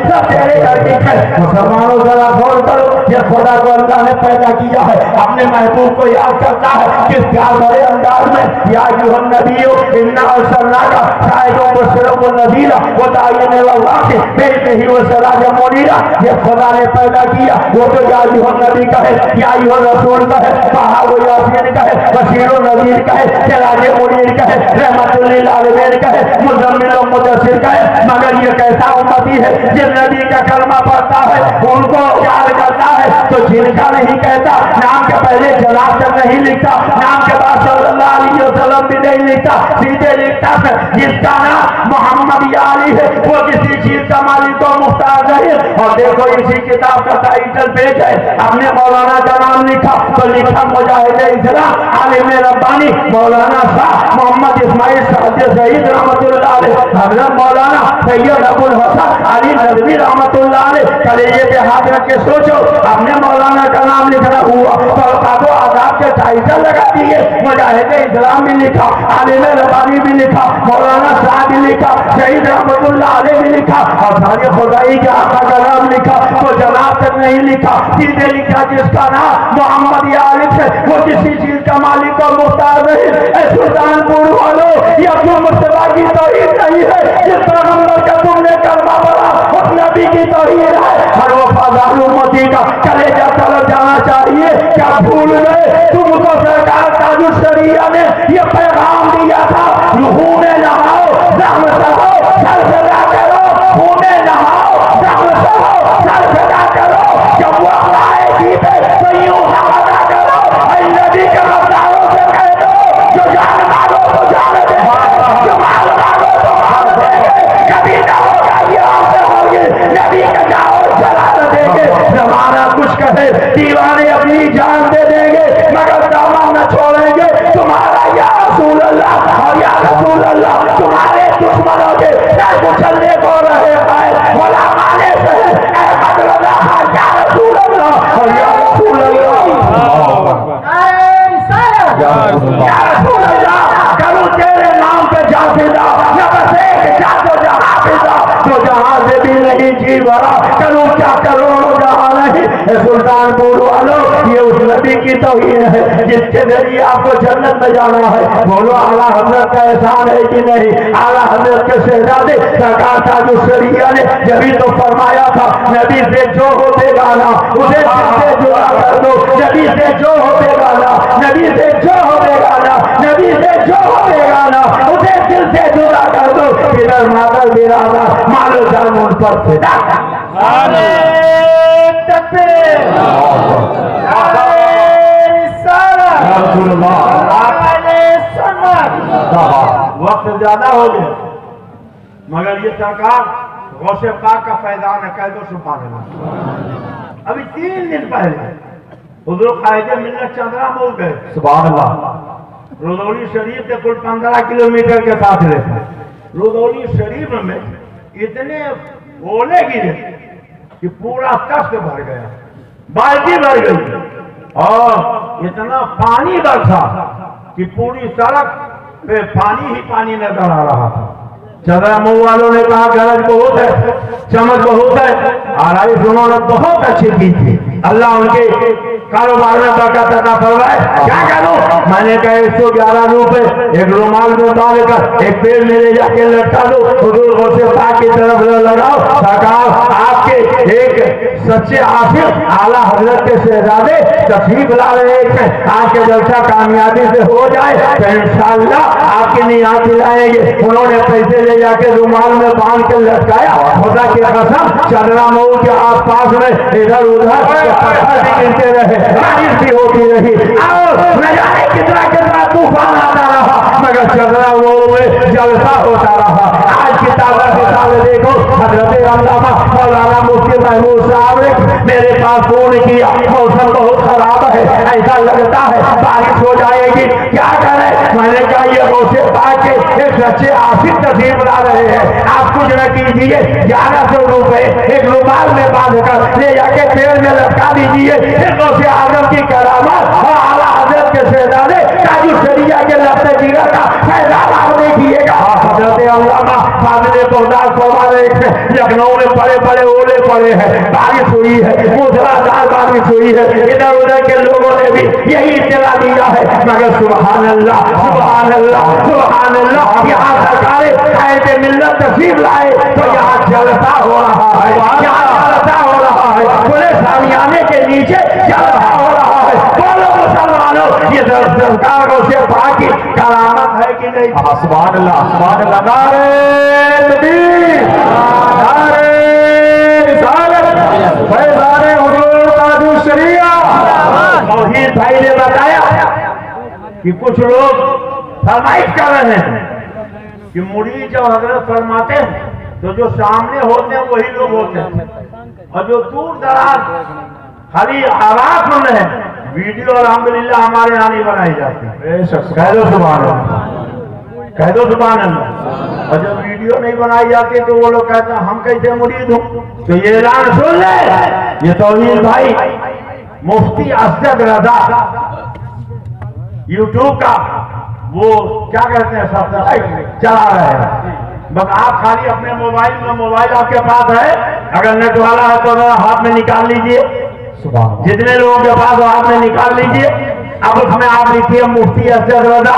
सब तेरे घर की है। मुसलमानों जरा गौर करो, ये खुदा को अल्लाह ने पैदा किया है, अपने महबूब को याद करता है किस प्यार भरे अंदाज में। या अय्युहन नबिय्यु इन्ना अर्सलनाका शाहिदन मुबश्शिरन व नज़ीरा व दाइयन इलल्लाह बिइज़निही व सिराजम मुनीरा। ये खुदा ने पैदा किया, वो तो या अय्युहन नबी कहे, या अय्युहर रसूल कहे, कहा वो यासीन कहे, बशीर व नज़ीर कहे, सिराज मुनीर कहे, रहमतुल लिल आलमीन कहे, मुज़म्मिल व मुदस्सिर कहे। मगर ये कैसा उम्मती है जिस नबी का कलमा पढ़ता है, उनको याद करता है तो जिनका नहीं कहता, नाम के पहले जनाब तक नहीं लिखता, नाम के बाद सल्लल्लाहु अलैहि वसल्लम भी नहीं लिखता, सीधे लिखता है जिसका नाम मोहम्मद या अली है वो किसी चीज का मालिक को मुख्तार नहीं। और देखो इसी किताब का टाइटल पेज है, अपने मौलाना का नाम लिखा तो लिखा मुजाहिद इस्लाम आलिम रब्बानी मौलाना शाह मोहम्मद इस्माइल साहब शहीद रहमतुल्लाह अलैह, हजरत मौलाना सैयद अबुल हसन अली नदवी रहमतुल्लाह अलैह। कलेजे पे हाथ रख के सोचो, अपने मौलाना का नाम लिखना हुआ तो काबो आदाब के टाइटल लगा दिए, मुजाहिद इस्लाम भी लिखा, आलिम रब्बानी भी लिखा, मौलाना शाह भी लिखा, शहीद रहमतुल्लाह अलैह भी लिखा, और सारे खुदाई के आका का नाम लिखा तो जनाब तक नहीं लिखा, सीधे लिखा जिसका नाम मोहम्मद या अली है वो किसी चीज का मालिक और मुख्तार नहीं। सुल्तानपुर वालों, ये अपने मुस्तफा की तौहीद नहीं है, जिस पैगंबर का तुमने कलमा पढ़ा उस नबी की तौहीद है। हर वफादार उम्मती का कलेजा तलब जाना चाहिए। क्या भूल गए तुमको सरकार ताजुल शरिया ने ये पैगाम दिया था, खूने नहाओ जख्म सहो सर सजा करो, खूने नहाओ जख्म सहो सर सजा करो, जब वो आएगी तो यूं हवाला करो, नबी के रफ्तारों से कह दो जो जान मांगो तो जान दे, जो माल मांगो तो माल देंगे, कभी ना होगा ये आपसे होगी, नबी के जाओ जला देंगे। जमाना कुछ कहे दीवाने अपनी जान दे देंगे मगर दामन न छोड़ेंगे तुम्हारा या रसूल अल्लाह और या रसूल अल्लाह तुम्हारे दुश्मनों के सर कुचलने को रहे हैं। बोला माने से अहमद रजा या रसूल अल्लाह और या रसूल या रसूल अल्लाह करूं तेरे नाम पे जाफिदा, न बस एक जातो जहां फिदा तो जहां से भी नहीं जी भरा, करूं क्या करोड़ों जहां नहीं। सुल्तानपुर वालों, ये उस नबी की तौहीद है जिसके जरिए आपको जन्नत में जाना है। बोलो आला हजरत का एहसान है कि नहीं। आला हजरत के शहजादे सरकार ताजुल शरिया ने जब तो फरमाया था, नबी से जो होते गाना उसे से जुड़ा कर दो, नबी से जो होते गाना, नबी से जो होते गाना, नबी से जो होते गाना उसे दिल से जुड़ा कर दो। इधर मादर बिरादा मालो धर्म उन पर फिदा। वक्त ज्यादा हो गया मगर ये सरकार गौसे पाक का फैजान है, कह दो सुभान अल्लाह। अभी 3 दिन पहले हुजूर कायदे मिल्लत चंद्रा मोड़ गए, सुभान अल्लाह। रुदौली शरीफ से कुल 15 किलोमीटर के फासले पर रुदौली शरीफ में इतने ओले गिरे कि पूरा तख्त भर गया, बाल्टी भर गई और इतना पानी बरसा कि पूरी सड़क पे पानी ही पानी नजर आ रहा था। चंद्रा मुंह वालों ने कहा गरज बहुत है, चमक बहुत है, आराइश उन्होंने बहुत अच्छी की थी, अल्लाह उनके कारोबार में बरकत अता फरमाए। क्या करूं, मैंने कहा 111 रुपए एक रुमाल में डाल कर एक पेड़ में ले जाके लटका दो, हुजूर गौसे पाक की तरफ लगाओ। सरकार आपके एक सच्चे आशिक आला हजरत के शहजादे तशरीफ ला रहे थे, आज के जलसा कामयाबी से हो जाए तो इंशाअल्लाह आपकी नियात दिलाएंगे। उन्होंने पैसे ले जाके रुमाल में बांध के लटकाया। खुदा की कसम चंद्रा मऊ के आसपास में इधर उधर पत्थर भी गिरते रहे, बारिश भी होती रही और न जाने कितना कितना तूफान आता रहा मगर चंद्रा मऊ में जलसा होता रहा। आज की ताज़ा देखो, हजरत अल्लामा मौलाना मुफ्ती महमूद साहब ने मेरे पास फोन किया, मौसम बहुत खराब है, ऐसा लगता है बारिश हो जाएगी, क्या करें। मैंने कहा ये गौसे पाक के एक सच्चे आशिक तशरीफ ला रहे हैं, आप कुछ न कीजिए, 1100 रुपए एक रुमाल में बांध कर ले जाके पेड़ में लटका दीजिए। गौसे आजम की करामत और आला हजरत के शहजादे ताजुल शरिया के लफ्ज़ जिगर का फैजान आप देखिएगा। हजरत अल्लामा फाजिल बगदाद फरमा रहे थे लखनऊ में बड़े बड़े ओले पड़े हैं, बारिश हुई है, मूसलाधार बारिश हुई है, इधर उधर के लोगों ने भी यही इत्तला दिया है। मगर सुभान अल्लाह सुभान अल्लाह सुभान अल्लाह, यहाँ सरकारें कायदे मिल्लत तशरीफ लाए तो यहाँ जलसा हो रहा है, यहाँ जलसा हो रहा है, पूरे सामियाने के नीचे जलसा हो रहा है। बोलो मुसलमानों, ये सरकारों से बाकी करामत है कि नहीं? सुभान अल्लाह, नारे तकबीर, नारे रिसालत, फैज़ाने हुजूर ताजुश शरीया। तौहीद भाई ने बताया कि कुछ लोग फरमाइश कर रहे हैं कि मुरीद जब हजरत फरमाते हैं तो जो सामने होते हैं वही लोग होते हैं, और जो दूर दराज खाली आवाज सुन रहे हैं, वीडियो अल्हम्दुलिल्लाह हमारे यहाँ नहीं बनाई जाती। कह दो सुभान अल्लाह, कह दो सुभान अल्लाह। और जब वीडियो नहीं बनाई जाती तो वो लोग कहते हैं हम कैसे मुरीद हूँ। तो ये ऐलान सुन ले, ये तौहीद भाई मुफ्ती असद रजा यूट्यूब का वो क्या कहते हैं सब्सक्राइब चला रहे हैं। बस आप खाली अपने मोबाइल में, मोबाइल आपके पास है, अगर नेट वाला है तो हाथ में निकाल लीजिए, जितने लोगों के पास हो हाथ में निकाल लीजिए। अब उसमें आप लिखिए मुफ्ती असद रजा,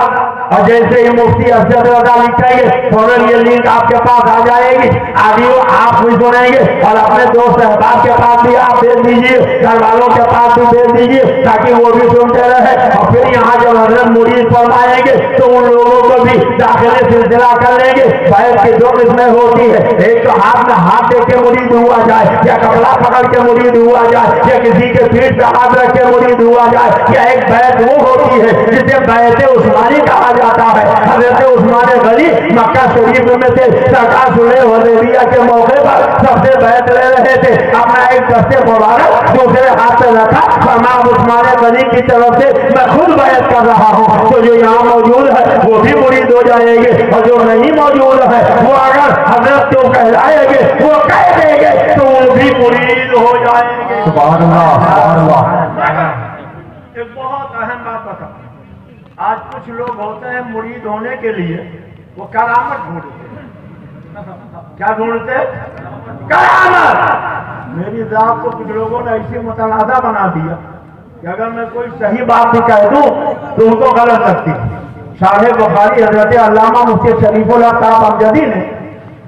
और जैसे ही मुफ्ती असद रजा लिखेंगे फौरन ये लिंक आपके पास आ जाएगी, ऑडियो आप भी सुनेंगे और अपने दोस्त अहबाब के पास भी आप भेज दीजिए, घर वालों के पास भी भेज दीजिए, ताकि वो भी सुनते रहे। और फिर यहाँ जब हजरत मुरीद फरमाएंगे तो उन लोगों को भी दाखिले सिलसिला कर लेंगे। बैठ की दो किस्में होती है, एक तो हाथ में हाथ दे के मुरीद हुआ जाए, या कपड़ा पकड़ के मुरीद हुआ जाए, या किसी के पीठ पे हाथ रख के मुरीद हुआ जाए, या एक बैत वो होती है जिसे बैत उस्मानी कहा जाता है। हजरत उस्मान गनी मक्का शरीफ में थे, सरकार सुलह हुदैबिया के मौके पर सबसे बैत ले रहे थे, अपना एक दस्ते मुबारक दूसरे हाथ में रखा, फरमाया उस्मान गनी की तरफ से मैं खुद बैत कर रहा हूँ। तो जो यहाँ मौजूद है वो भी मुरीद हो जाएंगे, और जो नहीं मौजूद है वो अगर हजरत को कहलाएंगे, वो कह देंगे तो वो भी मुरीद हो जाएंगे। सुभान अल्लाह, सुभान अल्लाह। एक बहुत अहम बात बता, आज कुछ लोग होते हैं मुरीद होने के लिए वो करामत ढूंढते हैं। क्या ढूंढते हैं? करामत। मेरी जात को कुछ लोगों ने ऐसी मुतनाज़ा बना दिया कि अगर मैं कोई सही बात भी कह दूं तो उनको गलत लगती है। शाह बुखारी हजरत अल्लामा मुफ्ती शरीफुल हक साहब अमजदी ने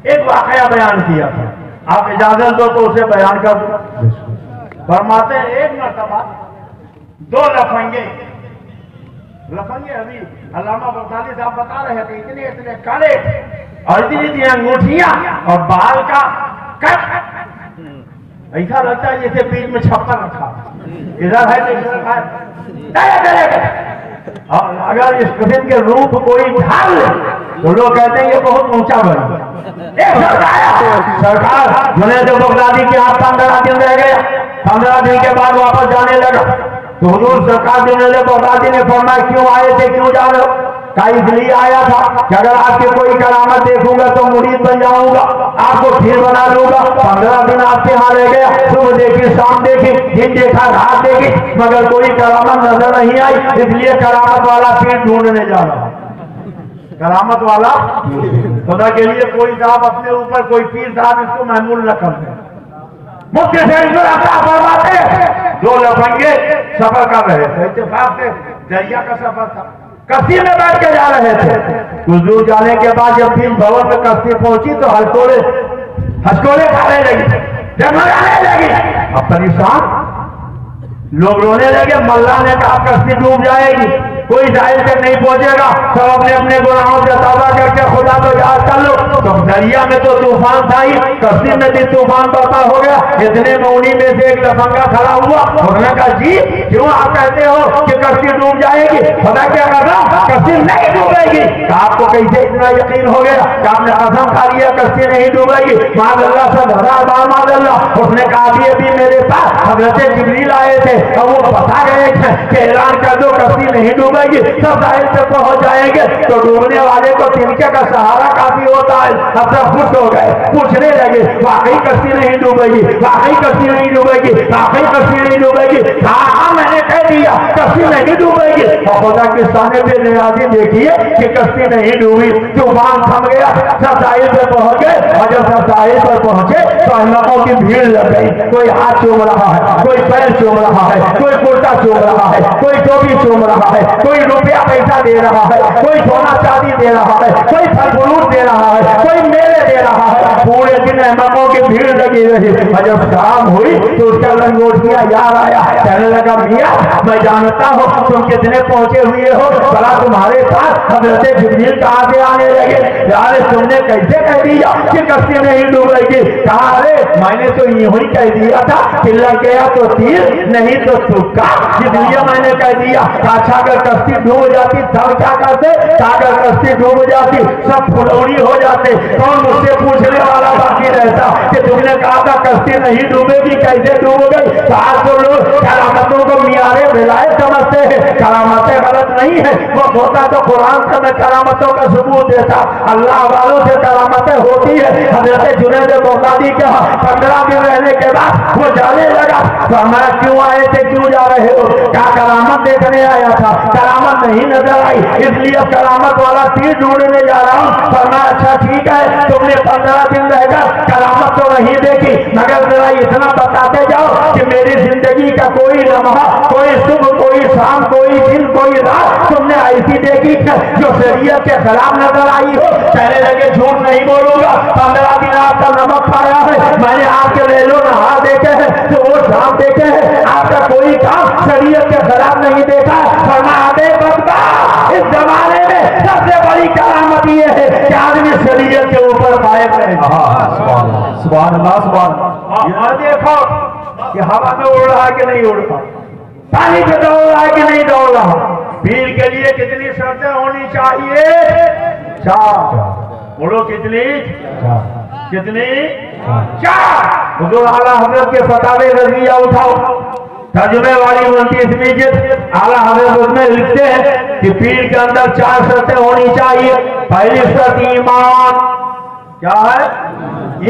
एक वाकया बयान किया था, आप इजाजत दो तो उसे बयान कर दो। फरमाते हैं एक मरतबा दो लफंगे अभी अल्लामा बगदादी साहब बता रहे थे, इतने इतने काले और इतनी इतनी अंगूठियां और बाल का कट, ऐसा लगता है जैसे बीच में छप्पर रखा, इधर है तो इधर है। और अगर इस किस्म के रूप कोई ढाल ले तो लोग कहते हैं ये बहुत ऊंचा बना। सरकार जुनैद बगदादी के यहाँ 15 दिन रह गया, 15 दिन के बाद वापस जाने लगा तो हुजूर सरकार जुनैद बगदादी ने फरमाया क्यों आए थे, क्यों जा रहे हो? कहा इसलिए आया था कि अगर आपके कोई करामत देखूंगा तो मुरीद बन जाऊंगा, आपको फिर बना लूंगा। 15 दिन आपके यहाँ रह गया, सुबह देखी, शाम देखी, दिन देखा, रात देखी, मगर कोई करामत नजर नहीं आई, इसलिए करामत वाला पीर ढूंढने जा रहा। करामत वाला खुदा के लिए कोई साहब अपने ऊपर कोई पीर साहब इसको महमूल न करते। मुफ्ती फरमाते दो लफंगे सफर कर रहे थे, इत्तेफाक से दरिया का सफर था, कश्ती में बैठ के जा रहे थे। कुछ दूर जाने के बाद जब बीच भवन में कश्ती पहुंची तो हंसकोले खाने लगी, डगमगाने लगी। अब परेशान लोग रोने लगे। मल्ला ने कहा कश्ती डूब जाएगी, कोई साहिल तक नहीं पहुंचेगा, सब अपने अपने गुनाहों से तौबा करके खुदा को याद कर लो। तो दरिया में तो तूफान था ही, कश्ती में भी तूफान बर्पा हो गया। इतने में उन्हीं में से एक लफंगा खड़ा हुआ, उसने कहा जी क्यों आप कहते हो कि कश्ती डूब जाएगी? खुदा क्या कर रहा, कश्ती नहीं डूबेगी। आपको कैसे इतना यकीन हो गया कि आपने कसम खा लिया कश्ती नहीं डूबेगी? माज़अल्लाह से 1000 बार माज़अल्लाह। اس نے کہا ابھی میرے پاس حضرت جبریل آئے تھے اور وہ بتا گئے تھے کہ اعلان کر دو کشتی نہیں ڈوبے گی، سب ساحل پہ پہنچ جائیں گے۔ تو ڈوبنے والے کو تنکے کا سہارا کافی ہوتا ہے، اب سب خوش ہو گئے، پوچھنے لگے واقعی کشتی نہیں ڈوبے گی، واقعی کشتی نہیں ڈوبے گی، واقعی کشتی نہیں ڈوبے گی؟ ہاں میں نے کہہ دیا کشتی نہیں ڈوبے گی۔ اور خدا کے سامنے پہ نیازی دیکھیے کہ کشتی نہیں ڈوبی، طوفان تھم گیا، سب ساحل پہ پہنچ گئے، اور جب سب ساحل پر پہنچے تو احمقوں کی بھیڑ لگ گئی، کوئی ہاتھ چوم رہا ہے، کوئی پیر چوم رہا ہے، کوئی کرتا چوم رہا ہے، کوئی ٹوپی چوم رہا ہے، کوئی روپیہ پیسہ دے رہا ہے، کوئی سونا چاندی دے رہا ہے، کوئی پھل فروٹ دے رہا ہے، کوئی میوے دے رہا ہے۔ پورے دن احمقوں کی بھیڑ لگی رہی، اور جب شام ہوئی تو اس کا لنگوٹیا یاد آیا، کہنے لگا میاں میں جانتا ہوں تم کتنے پہنچے ہوئے ہو، بھلا تمہارے پاس حضرت جبریل کہاں سے آنے لگے؟ یار تم نے کیسے کہہ دیا کہ کشتی نہیں ڈوبے گی؟ کہا ارے میں نے تو یوں ہی کہہ دیا تھا کہ لگ گیا تو تیر نہیں تو تکا، اس لیے میں نے کہہ دیا۔ اچھا اگر کشتی ڈوب جاتی تب کیا کرتے؟ اگر کشتی ڈوب جاتی سب پھلوڑی ہو جاتے، کون مجھ سے پوچھنے والا باقی رہتا کہ تم نے کہا تھا کشتی نہیں ڈوبے گی کیسے ڈوب گئی؟ آج تو لوگ کرامتوں کو معیار بلائے سمجھتے ہیں، کرامتیں غلط نہیں ہے، وہ ہوتا تو قرآن سے میں کرامتوں کا ثبوت دیتا، اللہ والوں سے کرامتیں ہوتی ہے۔ حضرت جنید بغدادی کے 15 دن رہنے کے بعد وہ جانے لگا، فرمایا کیوں آئے تھے، کیوں جا رہے ہو؟ کیا کرامت دیکھنے آیا تھا، کرامت نہیں نظر آئی اس لیے کرامت والا تیر ڈھونڈنے جا رہا ہوں۔ فرمایا اچھا ٹھیک ہے، تم نے 15 دن رہ کر کرامت تو نہیں دیکھی، مگر ذرا اتنا بتاتے جاؤ کہ میری زندگی کا کوئی لمحہ، کوئی صبح، کوئی شام، کوئی دن، کوئی رات تم نے ایسی دیکھی جو شریعت کے خلاف نظر آئی ہو؟ کہنے لگے جھوٹ نہیں بولوں گا، 15 دن آپ کا نمک کھایا ہے، میں نے آپ کے ریلو نہار دیکھے ہیں، تو وہ شام دیکھے ہیں، آپ کا کوئی کام شریعت کے خلاف نہیں دیکھا۔ فرمایا بے بدبا، اس زمانے میں سب سے بڑی کرامت یہ ہے کہ آدمی شریعت کے اوپر قائم رہے۔ سبحان اللہ سبحان اللہ۔ یہاں دیکھو کہ ہوا میں اڑ رہا ہے کہ نہیں اڑ رہا، پانی پہ دوڑ رہا ہے کہ نہیں دوڑ رہا۔ پیر کے لیے کتنی شرطیں ہونی چاہیے؟ 4۔ بولو کتنی؟ 4۔ حضور اعلیٰ حضرت کے فتاوی رضیہ اٹھاؤ، ترجمے والی 29ویں جلد، اعلیٰ حضرت اس میں لکھتے ہیں کہ پیر کے اندر 4 شرطیں ہونی چاہیے۔ پہلی شرط ایمان، کیا ہے؟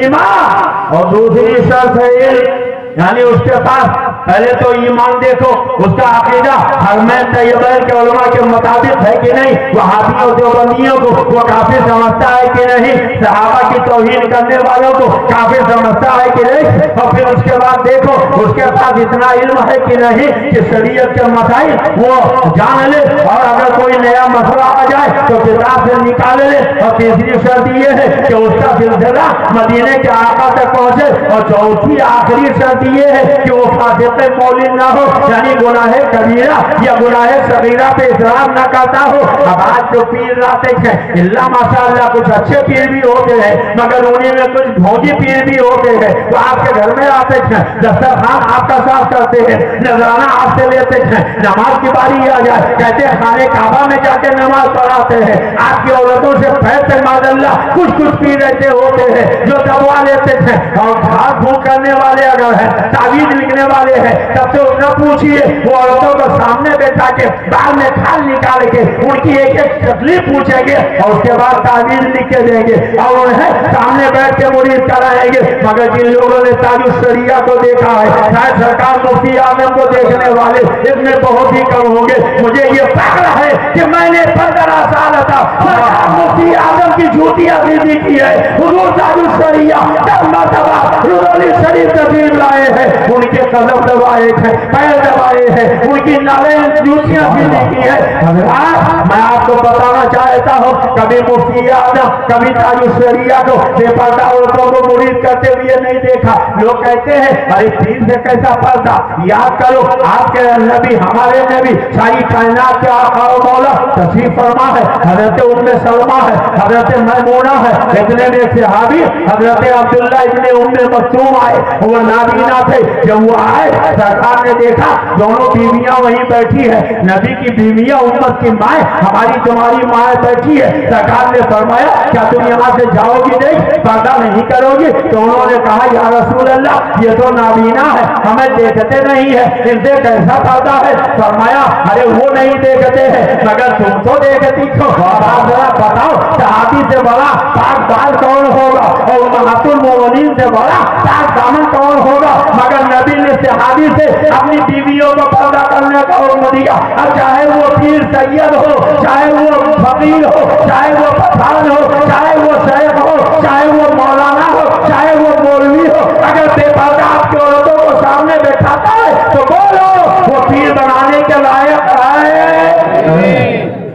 ایمان۔ اور دوسری شرط ہے علم، یعنی اس کے پاس پہلے تو ایمان دیکھو، اس کا عقیدہ حرمین طیبین کے علماء کے مطابق ہے کہ نہیں، وہابیوں دیوبندیوں کو وہ کافر سمجھتا ہے کہ نہیں، صحابہ کی توہین کرنے والوں کو کافر سمجھتا ہے کہ نہیں، اور پھر اس کے بعد دیکھو اس کے پاس اتنا علم ہے کہ نہیں کہ شریعت کے مسائل وہ جان لے، اور اگر کوئی نیا مسئلہ آ جائے تو کتاب سے نکال لے۔ اور تیسری شرط یہ ہے کہ اس کا سلسلہ مدینے کے آقا تک پہنچے۔ اور چوتھی آخری شرط یہ ہے کہ وہ فاسق مولد نہ ہو، یعنی گناہ کبیرہ یا گناہ صغیرہ پہ اصرار نہ کرتا ہو۔ اب آج جو پیر آتے ہیں اللہ ماشاءاللہ کچھ اچھے پیر بھی ہوتے ہیں، مگر انہیں میں کچھ بھونجی پیر بھی ہوتے ہیں، تو آپ کے گھر میں آتے ہیں، دسترخوان آپ کا صاف کرتے ہیں، نذرانہ آپ سے لیتے ہیں، نماز کی باری آ جائے کہتے ہیں خانے کعبہ میں جا کے نماز پڑھاتے ہیں۔ آپ کی عورتوں سے پھیلتے ماشاءاللہ کچھ پیر ایسے ہوتے ہیں جو دبوا لیتے ہیں، اور جھاڑ پھونک کرنے والے اگر ہیں، تعویذ لکھنے والے ہیں، تب سے نہ پوچھئے وہ عورتوں کو سامنے بیٹھا کے بعد میں کھال نکال کے ان کی ایک ایک تکلیف پوچھیں گے اور اس کے بعد تعویذ لکھ کے دیں گے اور انہیں سامنے بیٹھ کے مرید کرائیں گے۔ مگر جن لوگوں نے تاج الشریعہ کو دیکھا ہے، شاید سرکار مفتی اعظم کو دیکھنے والے اس میں بہت ہی کم ہوں گے۔ مجھے یہ فخر ہے کہ میں نے 15 سال تھا سرکار مفتی اعظم کی جھوٹی عقیدی کی ہے۔ حضور تاج الشریعہ 10 مرتبہ رضوی شریف تشریف لائے ہیں، ان کے قدم دبائے ہیں، پیر دبائے ہیں، ان کی نالیں جوتیاں سیدھی کی ہے۔ حضرات میں آپ کو بتانا چاہتا ہوں کبھی مفتی اعظم کبھی تاج الشریعہ کو بے پردہ عورتوں کو مرید کرتے ہوئے نہیں دیکھا۔ لوگ کہتے ہیں ارے پیر سے کیسا پردہ؟ یاد کرو آپ کے نبی ہمارے نبی ساری کائنات کے آقا و مولا تشریف فرما ہے، حضرت ام سلمہ ہے، حضرت میمونہ ہے، اتنے میں صحابی حضرت عبداللہ ابن ام مکتوم آئے، وہ نابینا تھے۔ جب وہ آئے سرکار نے دیکھا جو दोनों बीवियां वहीं बैठी है, नबी की बीवियां उम्मत की माए, हमारी तुम्हारी माए बैठी है। सरकार ने फरमाया क्या तुम यहाँ से जाओगी नहीं, पर्दा नहीं करोगी? तो उन्होंने कहा या रसूल अल्लाह ये तो नाबीना है, हमें देखते नहीं है, इनसे कैसा पर्दा है? फरमाया अरे वो नहीं देखते हैं मगर तुम तो देखती हो। आप जरा बताओ सहाबी से बड़ा पाक बाल कौन होगा और उम्महातुल मोमिनीन से बड़ा पाक दामन कौन होगा? मगर नबी ने सहाबी से अपनी बीवियों को पर्दा करने का हुक्म दिया। अब चाहे वो पीर सैयद हो, चाहे वो फकीर हो, चाहे वो पठान हो, चाहे वो शेख हो, चाहे वो मौलाना हो, चाहे वो मौलवी हो, अगर बेपर्दा आपकी औरतों को सामने बैठाता है तो बोलो वो पीर बनाने के लायक है।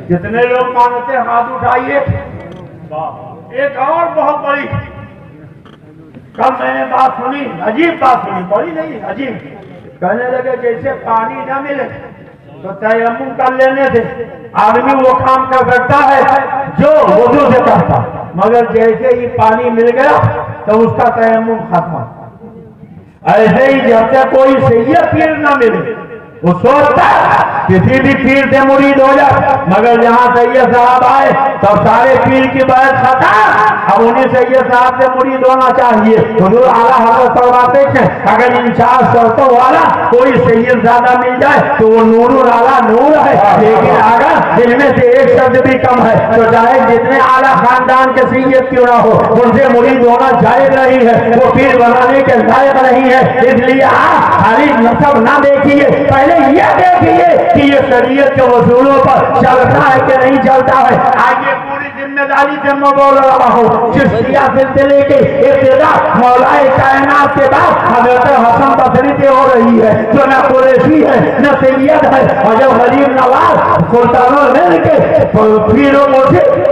जितने लोग मानते हैं हाथ उठाइए। एक और बहुत बड़ी कल मैंने बात सुनी, अजीब बात सुनी, बड़ी नहीं अजीब। कहने लगे जैसे पानी न मिले तो तयम्मुम कर लेने से आदमी वो काम कर सकता है जो वुजू से करता, मगर जैसे ही पानी मिल गया तो उसका तयम्मुम खत्म। ऐसे ही जब तक कोई सैयद पीर न मिले वो सोचता किसी भी पीर से मुरीद हो जाए, मगर जहाँ सैयद साहब आए तो सारे पीर की बैत खत्म। अब उन्हें सैयद साहब से मुरीद होना चाहिए। हुजूर आला हज़रत फरमाते हैं अगर इन 4 शर्तों वाला कोई सैयद ज्यादा मिल जाए तो वो नूरुल आला नूर है, लेकिन अगर इनमें से एक शब्द भी कम है तो चाहे जितने आला खानदान के सैयद क्यों ना हो उनसे मुरीद होना जायज नहीं है, वो पीर बनाने के लायक नहीं है। इसलिए आप खाली नसब ना देखिए, पहले ये देखिए कि ये शरीयत के वसूलों पर चलता है कि नहीं चलता है। आगे पूरी जिम्मेदारी से मैं बोल रहा हूँ। चिश्तिया सिलसिले के इब्तिदा मौलाए कायनात के बाद हजरत हसन बसरी से हो रही है, जो न कुरैशी है न सैयद है। और जब गरीब नवाज सुल्तानुल हिंद के पीरों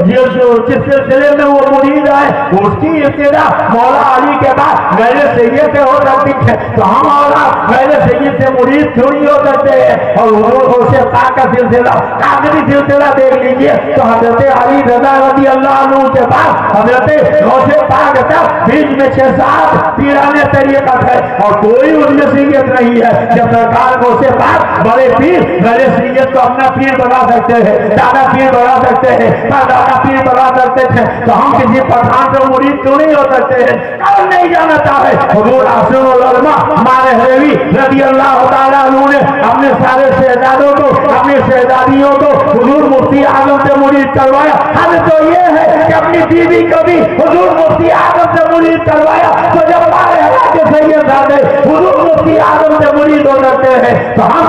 ये जो जिस सिलसिले में वो मुरीद है उसकी इब्तिदा मौला अली के बाद मेरे सैयद से हो सकती है, तो हम मौला मेरे सैयद से मुरीद थोड़ी हो सकते हैं। और उसे पाक का सिलसिला कादरी सिलसिला देख लीजिए तो हजरत अली रज़ा रज़ी अल्लाह अन्हु के बाद हजरत गौसे पाक तक बीच में 6-7 पीराने तरीक़त है और कोई उनमें सैयद नहीं है। जब सरकार गौसे पाक बड़े पीर मेरे सैयद को अपना पीर बना सकते हैं, दादा पीर बना सकते हैं, दादा पीर बना सकते थे, तो हम किसी पठान से मुरीद क्यों नहीं हो सकते हैं? कौन नहीं जानता है? हुजूर आसिरुल उलमा मारहवी रज़ी अल्लाह तआला अन्हु ने अपने सारे शहजादों को, अपनी शहजादियों को हुजूर मुफ्ती आजम से मुरीद करवाया। हद तो ये है कि अपनी बीवी को भी हुजूर मुफ्ती आजम से मुरीद करवाया। तो जब मारहवा के सैयद साहब हुजूर मुफ्ती आजम से मुरीद हो सकते हैं तो हम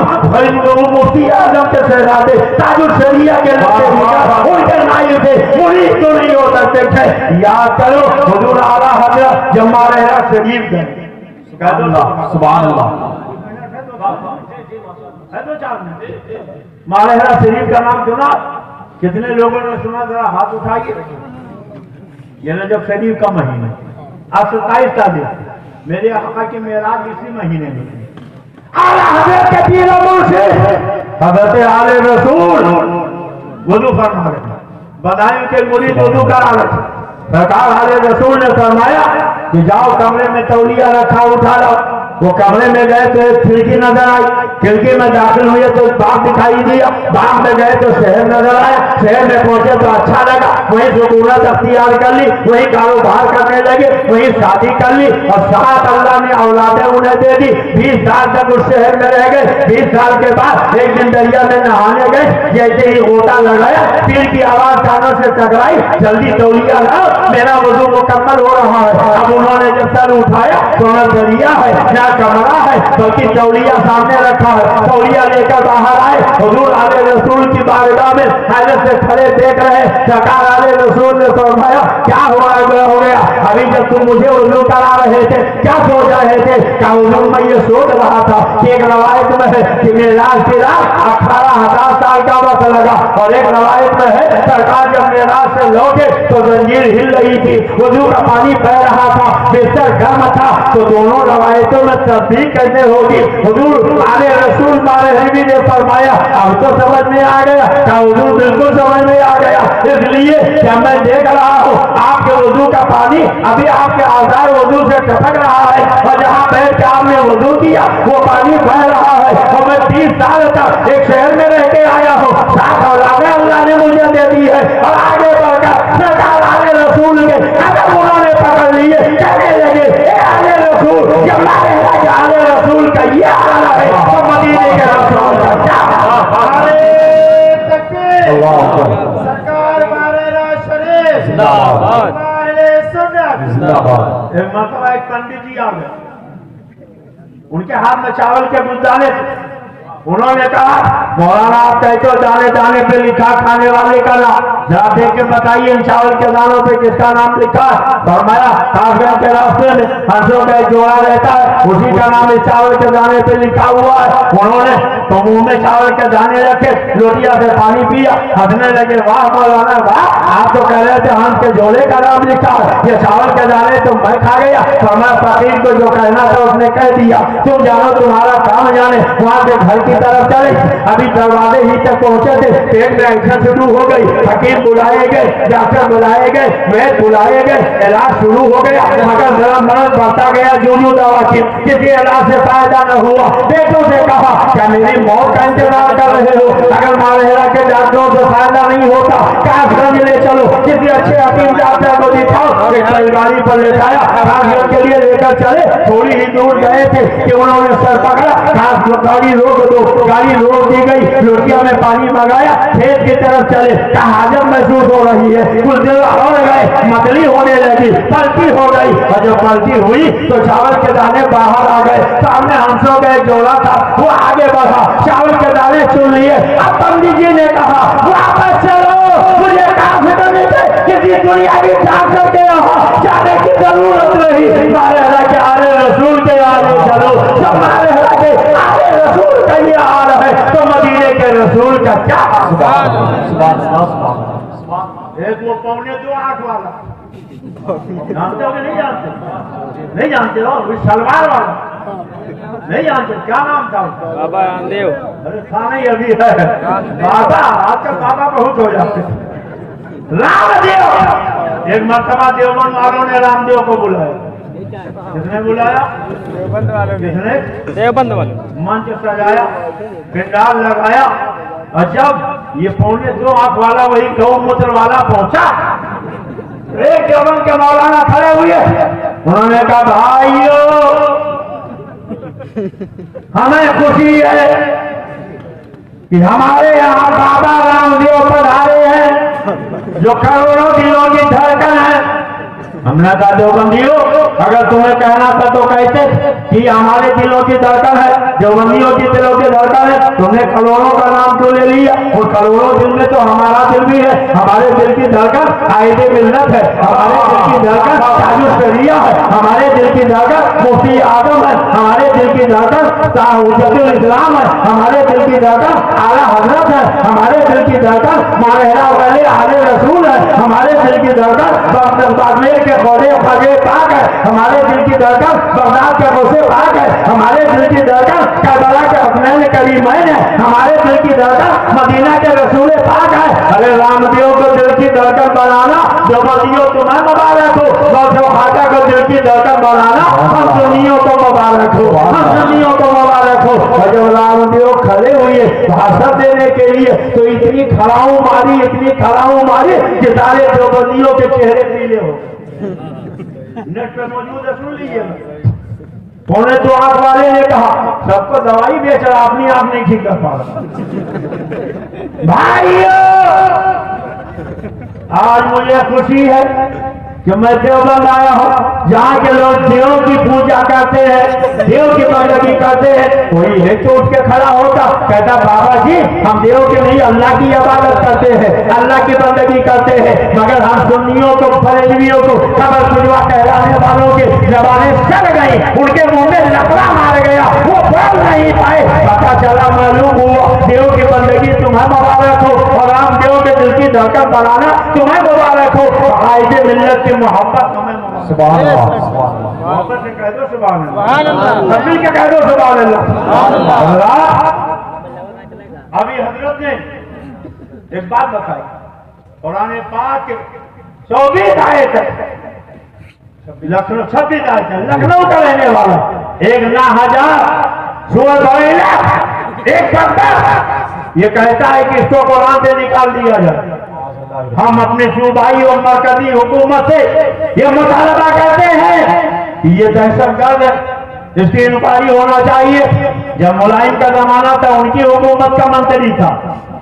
मुफ्ती आजम के शहजादे ताजुल शरिया के उनके नाई से मुरीद तो नहीं हो सकते थे। याद करो हुजूर आला हज़रत जब मारहवा शरीफ गए, सुभान अल्लाह, मारहरा शरीफ का नाम सुना? कितने लोगों ने सुना? जरा हाथ उठाइए। ये नजब शरीफ का महीना आज 27 तारीख मेरे आका की मेराज इसी महीने में आला हज़रत के पीर मुर्शिद हज़रत आले रसूल वुज़ू फरमा रहे, बदायूं के मुरीद वुज़ू करा रहे। सरकार आले रसूल ने फरमाया कि जाओ कमरे में तौलिया रखा उठा लो। वो कमरे में गए तो एक खिड़की नजर आई, खिड़की में दाखिल हुए तो बाग दिखाई दिया, बाग में गए तो शहर नजर आया, शहर में पहुंचे तो अच्छा लगा, वहीं सुकूनत अख्तियार कर ली, वहीं कारोबार करने लगे, वहीं शादी कर ली और साथ अल्लाह ने औलादें उन्हें दे दी। 20 साल तक उस शहर में रह गए। 20 साल के बाद एक दिन दरिया में नहाने गए, जैसे ही गोता लगाया पीर की आवाज कानों से टकराई, जल्दी तौलिया लाओ मेरा वुज़ू मुकम्मल हो रहा है। अब उन्होंने जब सर उठाया तो न दरिया है न कमरा है बल्कि तौलिया सामने रखा है। तौलिया लेकर बाहर आए, हुजूर आले रसूल की बारगाह में हैरत से खड़े देख रहे। सरकार आले रसूल ने फरमाया क्या हुआ हो गया? अभी जब तुम मुझे वुज़ू करा रहे थे क्या सोच रहे थे? क्या हुजूर मैं ये सोच रहा था कि एक रवायत में है कि मेराज की रात 18,000 साल का वक्त लगा और एक रवायत में है सरकार जब मेराज से लौटे तो जंजीर हिल रही थी, वुज़ू का पानी बह रहा था, बिस्तर गर्म था। तो दोनों रवायतों में तस्दीक कैसे होगी? हुजूर आले रसूल मारहवी ने फरमाया अब तो समझ में आ गया। क्या हुजूर बिल्कुल समझ में आ गया? इसलिए क्या मैं देख रहा हूँ आपके वुज़ू का पानी अभी आपके आज़ाए वुज़ू से टपक रहा है और जहाँ बैठ के आपने वुज़ू किया वो पानी बह रहा है और मैं 30 साल तक एक शहर में रह के आया हूँ, 7 औलादें अल्लाह ने मुझे दे दी है, और आगे बढ़कर सरकार आले रसूल के कदम उन्होंने पकड़ लिए, कहने लगे ए आले रसूल, जब मारे आले रसूल का ये हाल है तो मदीने के रसूल का क्या सरकार मारेरा शरीफ जिंदाबाद। मारे सुन्नत जिंदाबाद। एक मरतबा एक पंडित जी आ गए, उनके हाथ में चावल के गुलदाने थे। उन्होंने कहा मौलाना आप कहते हो दाने दाने पे लिखा खाने वाले का नाम, जरा देख के बताइए इन चावल के दानों पे किसका नाम लिखा है। फरमाया काफिर के रास्ते में हंसों का एक जोड़ा रहता है, उसी का नाम इस चावल के दाने पे लिखा हुआ है। उन्होंने तो मुंह में चावल के दाने रखे, लोटिया से पानी पिया, हंसने लगे, वाह मौलाना वाह, आप तो कह रहे थे हंस के जोड़े का नाम लिखा है, ये चावल के दाने तो मैं खा गया। फरमाया फकीर को जो कहना था उसने कह दिया, तुम जानो तुम्हारा काम जाने। वहां से घर की तरफ चले, अभी दरवाजे ही तक पहुंचे थे, पेट में एक्शन शुरू हो गई। हकीम बुलाए गए, डॉक्टर बुलाए गए, वैद्य बुलाए गए, इलाज शुरू हो गया, मगर गरम मरद बढ़ता गया। जो दवा की किसी इलाज से फायदा न हुआ। बेटों से कहा क्या मेरी मौत का इंतजार कर रहे हो? अगर मारेरा के डॉक्टरों से फायदा नहीं होता, काशगंज ले चलो, किसी अच्छे हकीम डॉक्टर को दिखाओ। एक गाड़ी पर लेटाया, काशगंज के लिए लेकर चले। थोड़ी ही दूर गए थे कि उन्होंने सर पकड़ा, गाड़ी रोक दो। गाड़ी रोक दी गई, लोटिया में पानी मंगाया, खेत की तरफ चले। हाजम महसूस हो रही है, कुछ देर और गए, मतली होने लगी, पलटी हो गई, और जब पलटी हुई तो चावल के दाने बाहर आ गए। सामने हंसों का एक जोड़ा था, वो आगे बढ़ा, चावल के दाने चुन लिए। अब पंडित जी ने कहा वापस चलो, मुझे काफी करने से किसी दुनिया की डॉक्टर के यहाँ जाने की जरूरत नहीं। मारेरा के आले रसूल के आगे चलो, जब मारेरा के आले रसूल का ये हाल है तो मदीने के रसूल का क्या। एक वो 2.25 वाला, जानते हो कि नहीं जानते? नहीं जानते हो? वो सलवार वाला नहीं जानते, क्या नाम था उसका? बाबा रामदेव। अरे था नहीं अभी है बाबा, आजकल बाबा बहुत हो जाते हैं। रामदेव। एक मरतबा देवबंद वालों ने रामदेव को बुलाया। किसने बुलाया? देवबंद वालों ने। किसने? देवबंद वाले। मंच सजाया, पिंडाल लगाया, और जब ये 2.25 वाला वही गौमूत्र वाला पहुंचा, एक देवबंद के मौलाना खड़े हुए, उन्होंने कहा भाइयों हमें खुशी है कि हमारे यहाँ बाबा रामदेव पधारे हैं, जो करोड़ों दिलों की धड़कन है। हमने कहा देवबंदियों, अगर तुम्हें कहना था तो कहते कि हमारे दिलों की धड़कन है, देवबंदियों की दिलों की धड़कन है। तुमने करोड़ों का नाम क्यों ले लिया? और करोड़ों दिल में तो हमारा दिल भी है। हमारे दिल की धड़कन आयदे मिल्लत है, हमारे दिल की धड़कन ताजुल शरिया है, हमारे दिल की धड़कन मुफ्ती आदम है, हमारे दिल की धड़कन हुज्जतुल इस्लाम है, हमारे दिल की धड़कन आला हजरत है, हमारे दिल की धड़कन मारेरा वाले आले रसूल है, हमारे दिल की धड़कन बागमेर के खोदे फगे पाक है, हमारे दिल की धड़कन बगदाद के गोसे पाक है, हमारे दिल की धड़कन करबला के हसनैन करीमैन है, हमारे दिल की धड़कन मदीना के रसूल पाक है। अरे रामदेव को दिल की धड़कन बनाना, देवबंदियों तुम्हें मुबारक हो। गौसे खाका को दिल की धड़कन बनाना, हम सुन्नियों को मुबारक हो, हम सुन्नियों को मुबारक हो। और जब रामदेव खड़े हुए भाषण देने के लिए तो इतनी खड़ाऊ मारी, इतनी खड़ाऊ मारी कि सारे देवबंदियों के चेहरे पीले हो। नेट पे मौजूद है, सुन लीजिए। 2.25 वाले ने कहा सबको दवाई बेच रहा, अपनी आप नहीं ठीक कर पा रहा। भाइयों आज मुझे खुशी है कि मैं देवबंद आया हूँ, जहाँ के लोग देव की पूजा करते हैं, देव की बंदगी करते हैं। कोई है तो उठ के खड़ा होता, कहता बाबा जी हम देव के नहीं अल्लाह की इबादत करते हैं, अल्लाह की बंदगी करते हैं। मगर हम सुन्नियों को, फरेलवियों को, कबर खुजवा कहलाने वालों के जबानें सड़ गई, उनके मुंह में लकड़ा मार गया, वो बोल नहीं पाए। पता चला, मालूम हुआ देव की बंदगी तुम्हें मुबारक हो, और रामदेव के दिल की धड़कन बनाना तुम्हें मुबारक हो। आयदे मिल्लत की मोहब्बत हमें सुभान अल्लाह। मोहब्बत से कह दो सुभान अल्लाह, सुभान अल्लाह। सब मिल के कह दो सुभान अल्लाह। सुभान अल्लाह। अभी हजरत ने एक बात बताई, कुरान पाक 24 आयत है, लखनऊ 26 आयत है, लखनऊ का रहने वाला एक ना हजार सूरत एक बंदा ये कहता है कि इसको कुरान से निकाल दिया जाए। हम अपने सूबाई और मरकजी हुकूमत से ये मुतालबा करते हैं कि ये दहशतगर्द है, इसकी इंक्वायरी होना चाहिए। जब मुलायम का जमाना था उनकी हुकूमत का मंत्री था,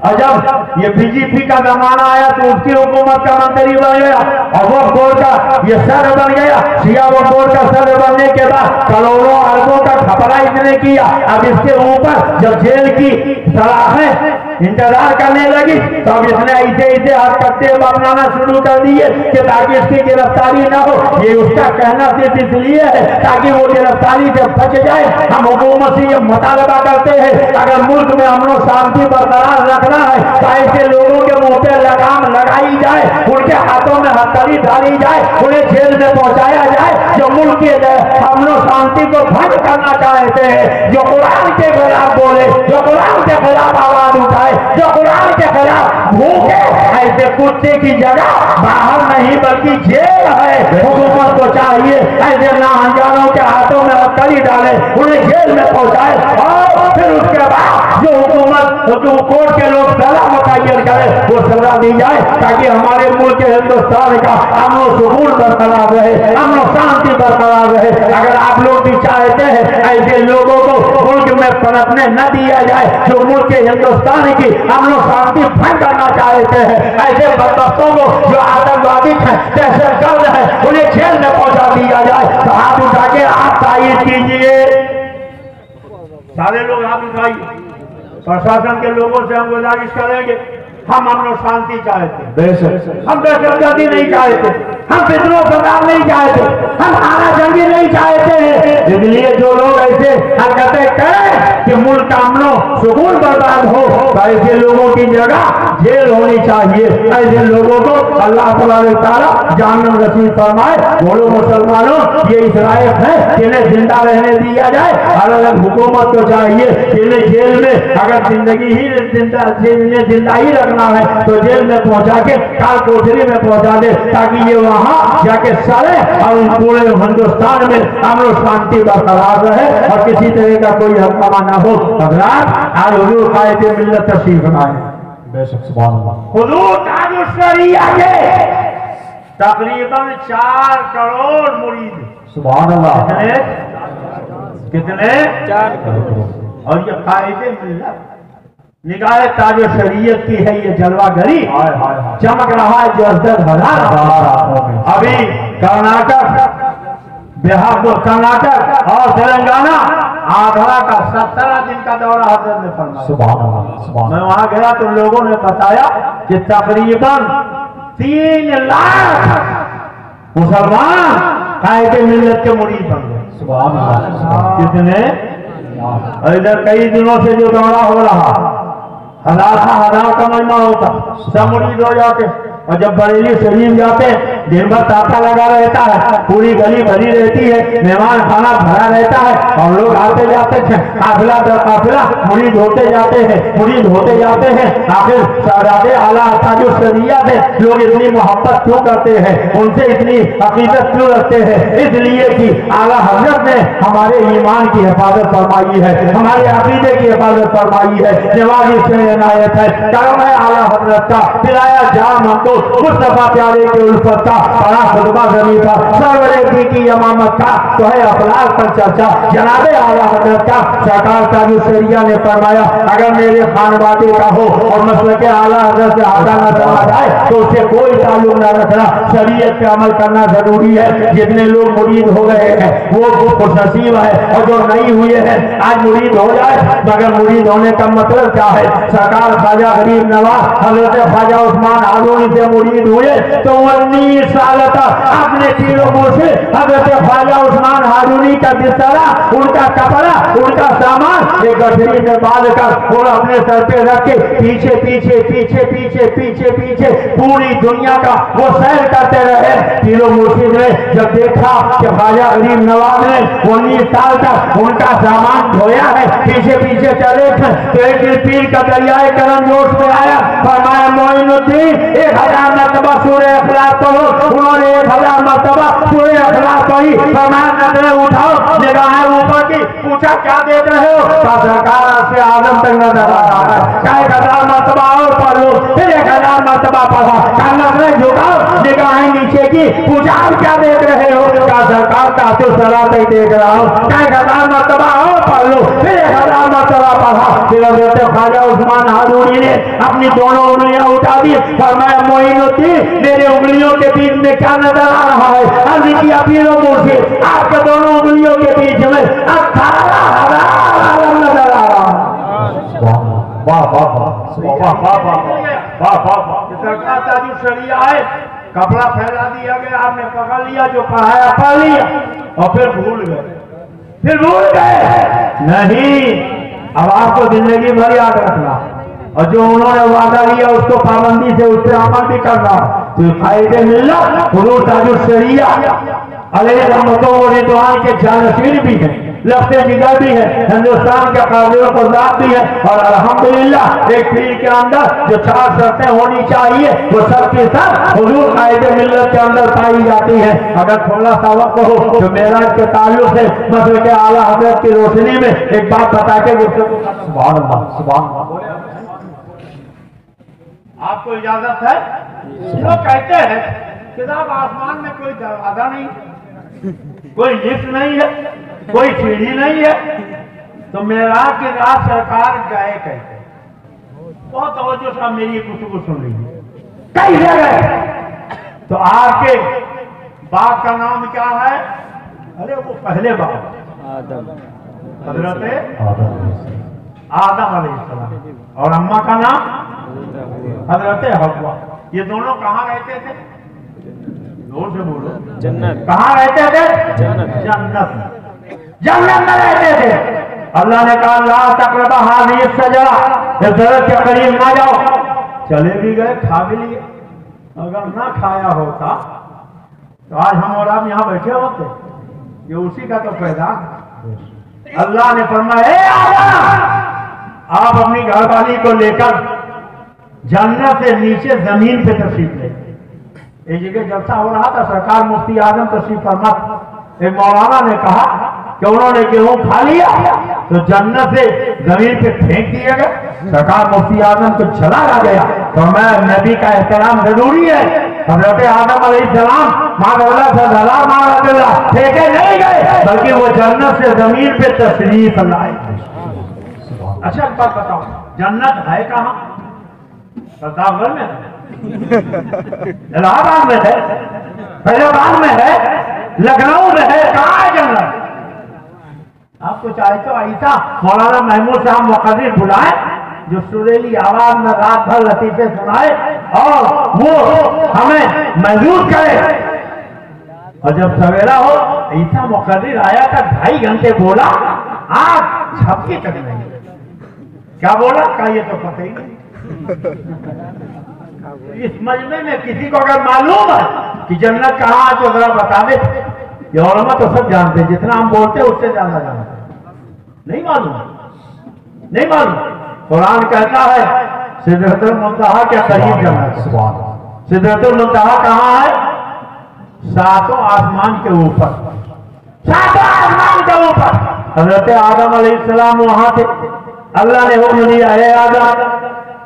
और जब ये बीजेपी का जमाना आया तो उसकी हुकूमत का मंत्री बन गया, और वह बोर्ड का ये सर बन गया। शिया वह बोर्ड का सर बनने के बाद करोड़ों अरबों का खपरा इसने किया। अब इसके ऊपर जब जेल की सलाखें इंतजार करने लगी तो अब इसने ऐसे ऐसे हरकतें अपनाना शुरू कर दिए कि ताकि इसकी गिरफ्तारी न हो। ये उसका कहना सिर्फ इसलिए है ताकि वो गिरफ्तारी से बच जाए। हम हुकूमत से ये मुतालबा करते हैं, अगर मुल्क में अमन और शांति बरकरार रखना है तो ऐसे लोगों के मुंह पे लगाम लगाई जाए, उनके हाथों में हथकड़ी डाली जाए, उन्हें जेल में पहुंचाया जाए जो मुल्क के अमन और शांति को भंग करना चाहते हैं, जो कुरान के खिलाफ बोले, जो कुरान के खिलाफ आवाज उठाए, जो कुरान के खिलाफ भूखे। ऐसे कुत्ते की जगह बाहर नहीं बल्कि जेल है। हुकूमत को चाहिए ऐसे नाअंजानों के हाथों में हथकड़ी डाले, उन्हें जेल में पहुंचाए, और फिर उसके बाद जो हुकूमत जो कोर्ट के लोग सजा मुतय्यन करे वो सजा दी जाए, ताकि हमारे मुल्क हिंदुस्तान का अमन और सुकून बरकरार रहे, अमन और शांति बरकरार रहे। अगर आप लोग भी चाहते हैं ऐसे लोगों को मुल्क में पनपने न दिया जाए जो मुल्क के हिंदुस्तान की अमन और शांति भंग करना चाहते हैं, ऐसे बदबख्तों को जो आतंकवादी हैं, दहशतगर्द हैं, उन्हें जेल में पहुंचा दिया जाए। तो हाथ उठा के आप तायीद कीजिए, सारे लोग हाथ उठाइए। प्रशासन के लोगों से हम गुजारिश करेंगे, हम अमन और शांति चाहते हैं, हम दहशतगर्दी नहीं चाहते, हम फितनों फसाद नहीं चाहते, हम आना जंगी नहीं चाहते हैं। इसलिए जो लोग ऐसे हरकतें करें कि मुल्क का अमन और सुकून बर्बाद हो, तो ऐसे लोगों की जगह जेल होनी चाहिए। ऐसे लोगों को अल्लाह ताला जहन्नम नसीब फरमाए। बोलो मुसलमानों, ये इस लायक है कि इन्हें जिंदा रहने दिया जाए। अलग हुकूमत को चाहिए कि इन्हें जेल में अगर जिंदगी ही जिंदा ही रखना है तो जेल में पहुंचा के काल कोठरी में पहुंचा दे, ताकि ये वहां जाके सड़े और पूरे हिंदुस्तान में अमन और शांति बरकरार रहे और किसी तरह का कोई हंगामा ना हो। हज़रात, आज हुजूर कायद मिल्लत तशरीफ लाए। हुजूर ताजुश शरिया के तकरीबन 4 करोड़ मुरीद, सुभान अल्लाह, कितने 4 करोड़। और ये कायदे मिल्लत निगाह ताज शरीयत की है ये जलवागरी, चमक रहा है जो अजदर हजार। अभी कर्नाटक, बिहार, कर्नाटक और तेलंगाना आगरा का 17 दिन का दौरा हजरत ने फरमाया। मैं वहां गया तो लोगों ने बताया कि तकरीबन 3 लाख मुसलमान कायदे मिल्लत के मुरीद बन गए। कितने? और इधर कई दिनों से जो दौरा हो रहा, हजार का महीना होता, सब मुरीद हो जाते। और जब बरेली शरीफ जाते दिन भर तांता लगा रहता है, पूरी गली भरी रहती है, मेहमान खाना भरा रहता है और लोग आते जाते थे, काफिला दर काफिला मुरीद होते जाते हैं, मुरीद होते जाते हैं। आखिर शहजादे आला ताजुश शरिया से लोग इतनी मोहब्बत क्यों करते हैं, उनसे इतनी अकीदत क्यों रखते हैं? इसलिए कि आला हजरत ने हमारे ईमान की हिफाजत फरमाई है, हमारे अकीदे की हिफाजत फरमाई है। जवाब इसमें इनायत है, करम है आला हजरत का, पिलाया जाम हमको मुस्तफा प्यारे के उल्फत का, बड़ा खुतबा ज़मीफ़ा सरवरे की इमामत का, तो है अखलाक पर चर्चा जनाबे आला हजरत का। सरकार ताजुश शरिया ने फरमाया अगर मेरे खानवादे का हो और मसले के आला हजरत से आधा न चला जाए तो उससे कोई ताल्लुक न रखना, शरीयत पे अमल करना जरूरी है। जितने लोग मुरीद हो गए हैं वो खुशनसीब है, और जो नहीं हुए हैं आज मुरीद हो जाए। मगर मुरीद होने का मतलब क्या है? सरकार ख्वाजा गरीब नवाज हजरत ख्वाजा उस्मान हारूनी से मुरीद हुए तो 19 साल तक अपने तीरों से हजरत ख्वाजा उस्मान हारूनी का बिस्तरा, उनका कपड़ा, उनका सामान एक गठरी में बांध कर और अपने सर पे रख के पीछे पीछे पीछे पीछे पीछे पीछे पूरी दुनिया का वो सैर करते रहे। तीरों मुर्शिद ने जब देखा कि ख्वाजा गरीब नवाज ने 19 साल तक उनका सामान ढोया है, पीछे पीछे चले थे, तो एक दिन पीर का दरियाए करम जोश में आया। फरमाया मोइनुद्दीन 1000 मरतबा सूरह इखलास पढ़ो। उन्होंने 1000 मरतबा सूरह इखलास पढ़ी। फरमाया नजरें उठाओ, निगाहें ऊपर की, पूछा क्या देख रहे हो? कहा सरकार से आदम तक नजर आ रहा है। कहा 1000 मरतबा और पढ़ लो, फिर 1000 मरतबा पढ़ा। कहा नजरें झुकाओ, निगाहें नीचे की, पूछा आप क्या देख रहे हो? कहा सरकार का तो सलाह तक देख रहा हूँ। कहा 1000 मरतबा और पढ़ लो, फिर 1000 मरतबा पढ़ा। फिर हज़रत ख्वाजा उस्मान हारूनी ने अपनी दोनों उंगलियां उठा दी, फरमाया मोइनुद्दीन मेरे उंगलियों के बीच में क्या नजर आ रहा है? अर्ज़ किया पीरो मुर्शिद आपके दोनों उंगलियों के बीच में 18,000 आलम नजर आ रहा है। वाह वाह वाह वाह वाह वाह वाह वाह। सरकार ताजु शरिया है, कपड़ा फैला दिया गया, आपने पकड़ लिया, जो पढ़ाया पढ़ लिया और फिर भूल गए। नहीं, अब आपको जिंदगी भर याद रखना, और जो उन्होंने वादा लिया उसको पाबंदी से उस पर अमल भी करना। तो फायदे मिलना हुजूर ताजुल शरिया अलैहि रहमतुल्लाह व रिदवान के जानशीन भी हैं, लफ्ज़ जिगर भी है, हिंदुस्तान के काबिल क़ुर्रात भी है। और अल्हम्दुलिल्लाह एक पीर के अंदर जो 4 शर्तें होनी चाहिए वो सब की सब हुजूर कायदे मिल्लत के अंदर पाई जाती है। अगर थोड़ा सा वक्त हो तो मेराज के ताल्लुक से मसले के आला हज़रत की रोशनी में एक बात बता के गुफ्तगू करता हूं। सुभान अल्लाह, सुभान अल्लाह। आपको इजाजत है? लोग कहते हैं कि साहब आसमान में कोई दरवाजा नहीं, कोई लिफ्ट नहीं है, कोई सीढ़ी नहीं है, तो मेराज की रात सरकार गए कैसे? बहुत तवज्जो से मेरी गुफ्तगू सुन लीजिए। कैसे गए? तो आपके बाप का नाम क्या है? अरे वो पहले बाप हजरत आदम अलैहिस्सलाम, और अम्मा का नाम हजरत हव्वा। ये दोनों कहाँ रहते थे? जोर से बोलो। जन्नत। कहाँ रहते थे? जन्नत में रहते थे। अल्लाह ने कहा ला तक़रबा हाज़िही शजरा, इस दरख़्त के करीब ना जाओ। चले भी गए, खा भी लिए। अगर ना खाया होता तो आज हम और आप यहाँ बैठे होते। ये उसी का तो पैदान। अल्लाह ने फरमाया ए आदम, आप अपनी घरवाली को लेकर जन्नत से नीचे जमीन पे तशरीफ ले। एक जगह जलसा हो रहा था, सरकार मुफ्ती आजम तशरीफ फरमा, एक मौलाना ने कहा कि उन्होंने गेहूं खा लिया तो जन्नत से जमीन पे फेंक दिए गए। सरकार मुफ्ती आजम को चला आ गया। तो मैं नबी का एहतराम जरूरी है। हजरत आदम अलैहिस्सलाम मादल्ला से धला मादल्ला फेंके नहीं गए, बल्कि वो जन्नत से जमीन पे तशरीफ लाए। अच्छा एक बात बताओ, जन्नत है कहाँ? प्रतापगढ़ में है, इलाहाबाद में है, फैजाबाद में है, लखनऊ में है, कहाँ है जन्नत? आपको चाहे तो ऐसा मौलाना महमूद साहब मुक़र्रिर बुलाए जो सुरीली आवाज में रात भर लतीफे सुनाए और वो हमें महसूस करे। और जब सवेरा हो, ऐसा मुक़र्रिर आया था 2.5 घंटे बोला, आज झपकी तक नहीं। क्या बोला का ये तो पता ही नहीं। इस मजमे में किसी को अगर मालूम है कि जन्नत कहाँ है तो जरा बता दे। ये उलमा तो सब जानते, जितना हम बोलते हैं उससे ज्यादा जानते। नहीं मालूम, नहीं मालूम। कुरान कहता है सिदरतुल मुंतहा के करीब जन्नत है। सिदरतुल मुंतहा कहाँ है? 7 आसमान के ऊपर, 7 आसमान के ऊपर। हजरत आदम अलैहिस्सलाम वहां थे। अल्लाह ने हुक्म दिया है आदम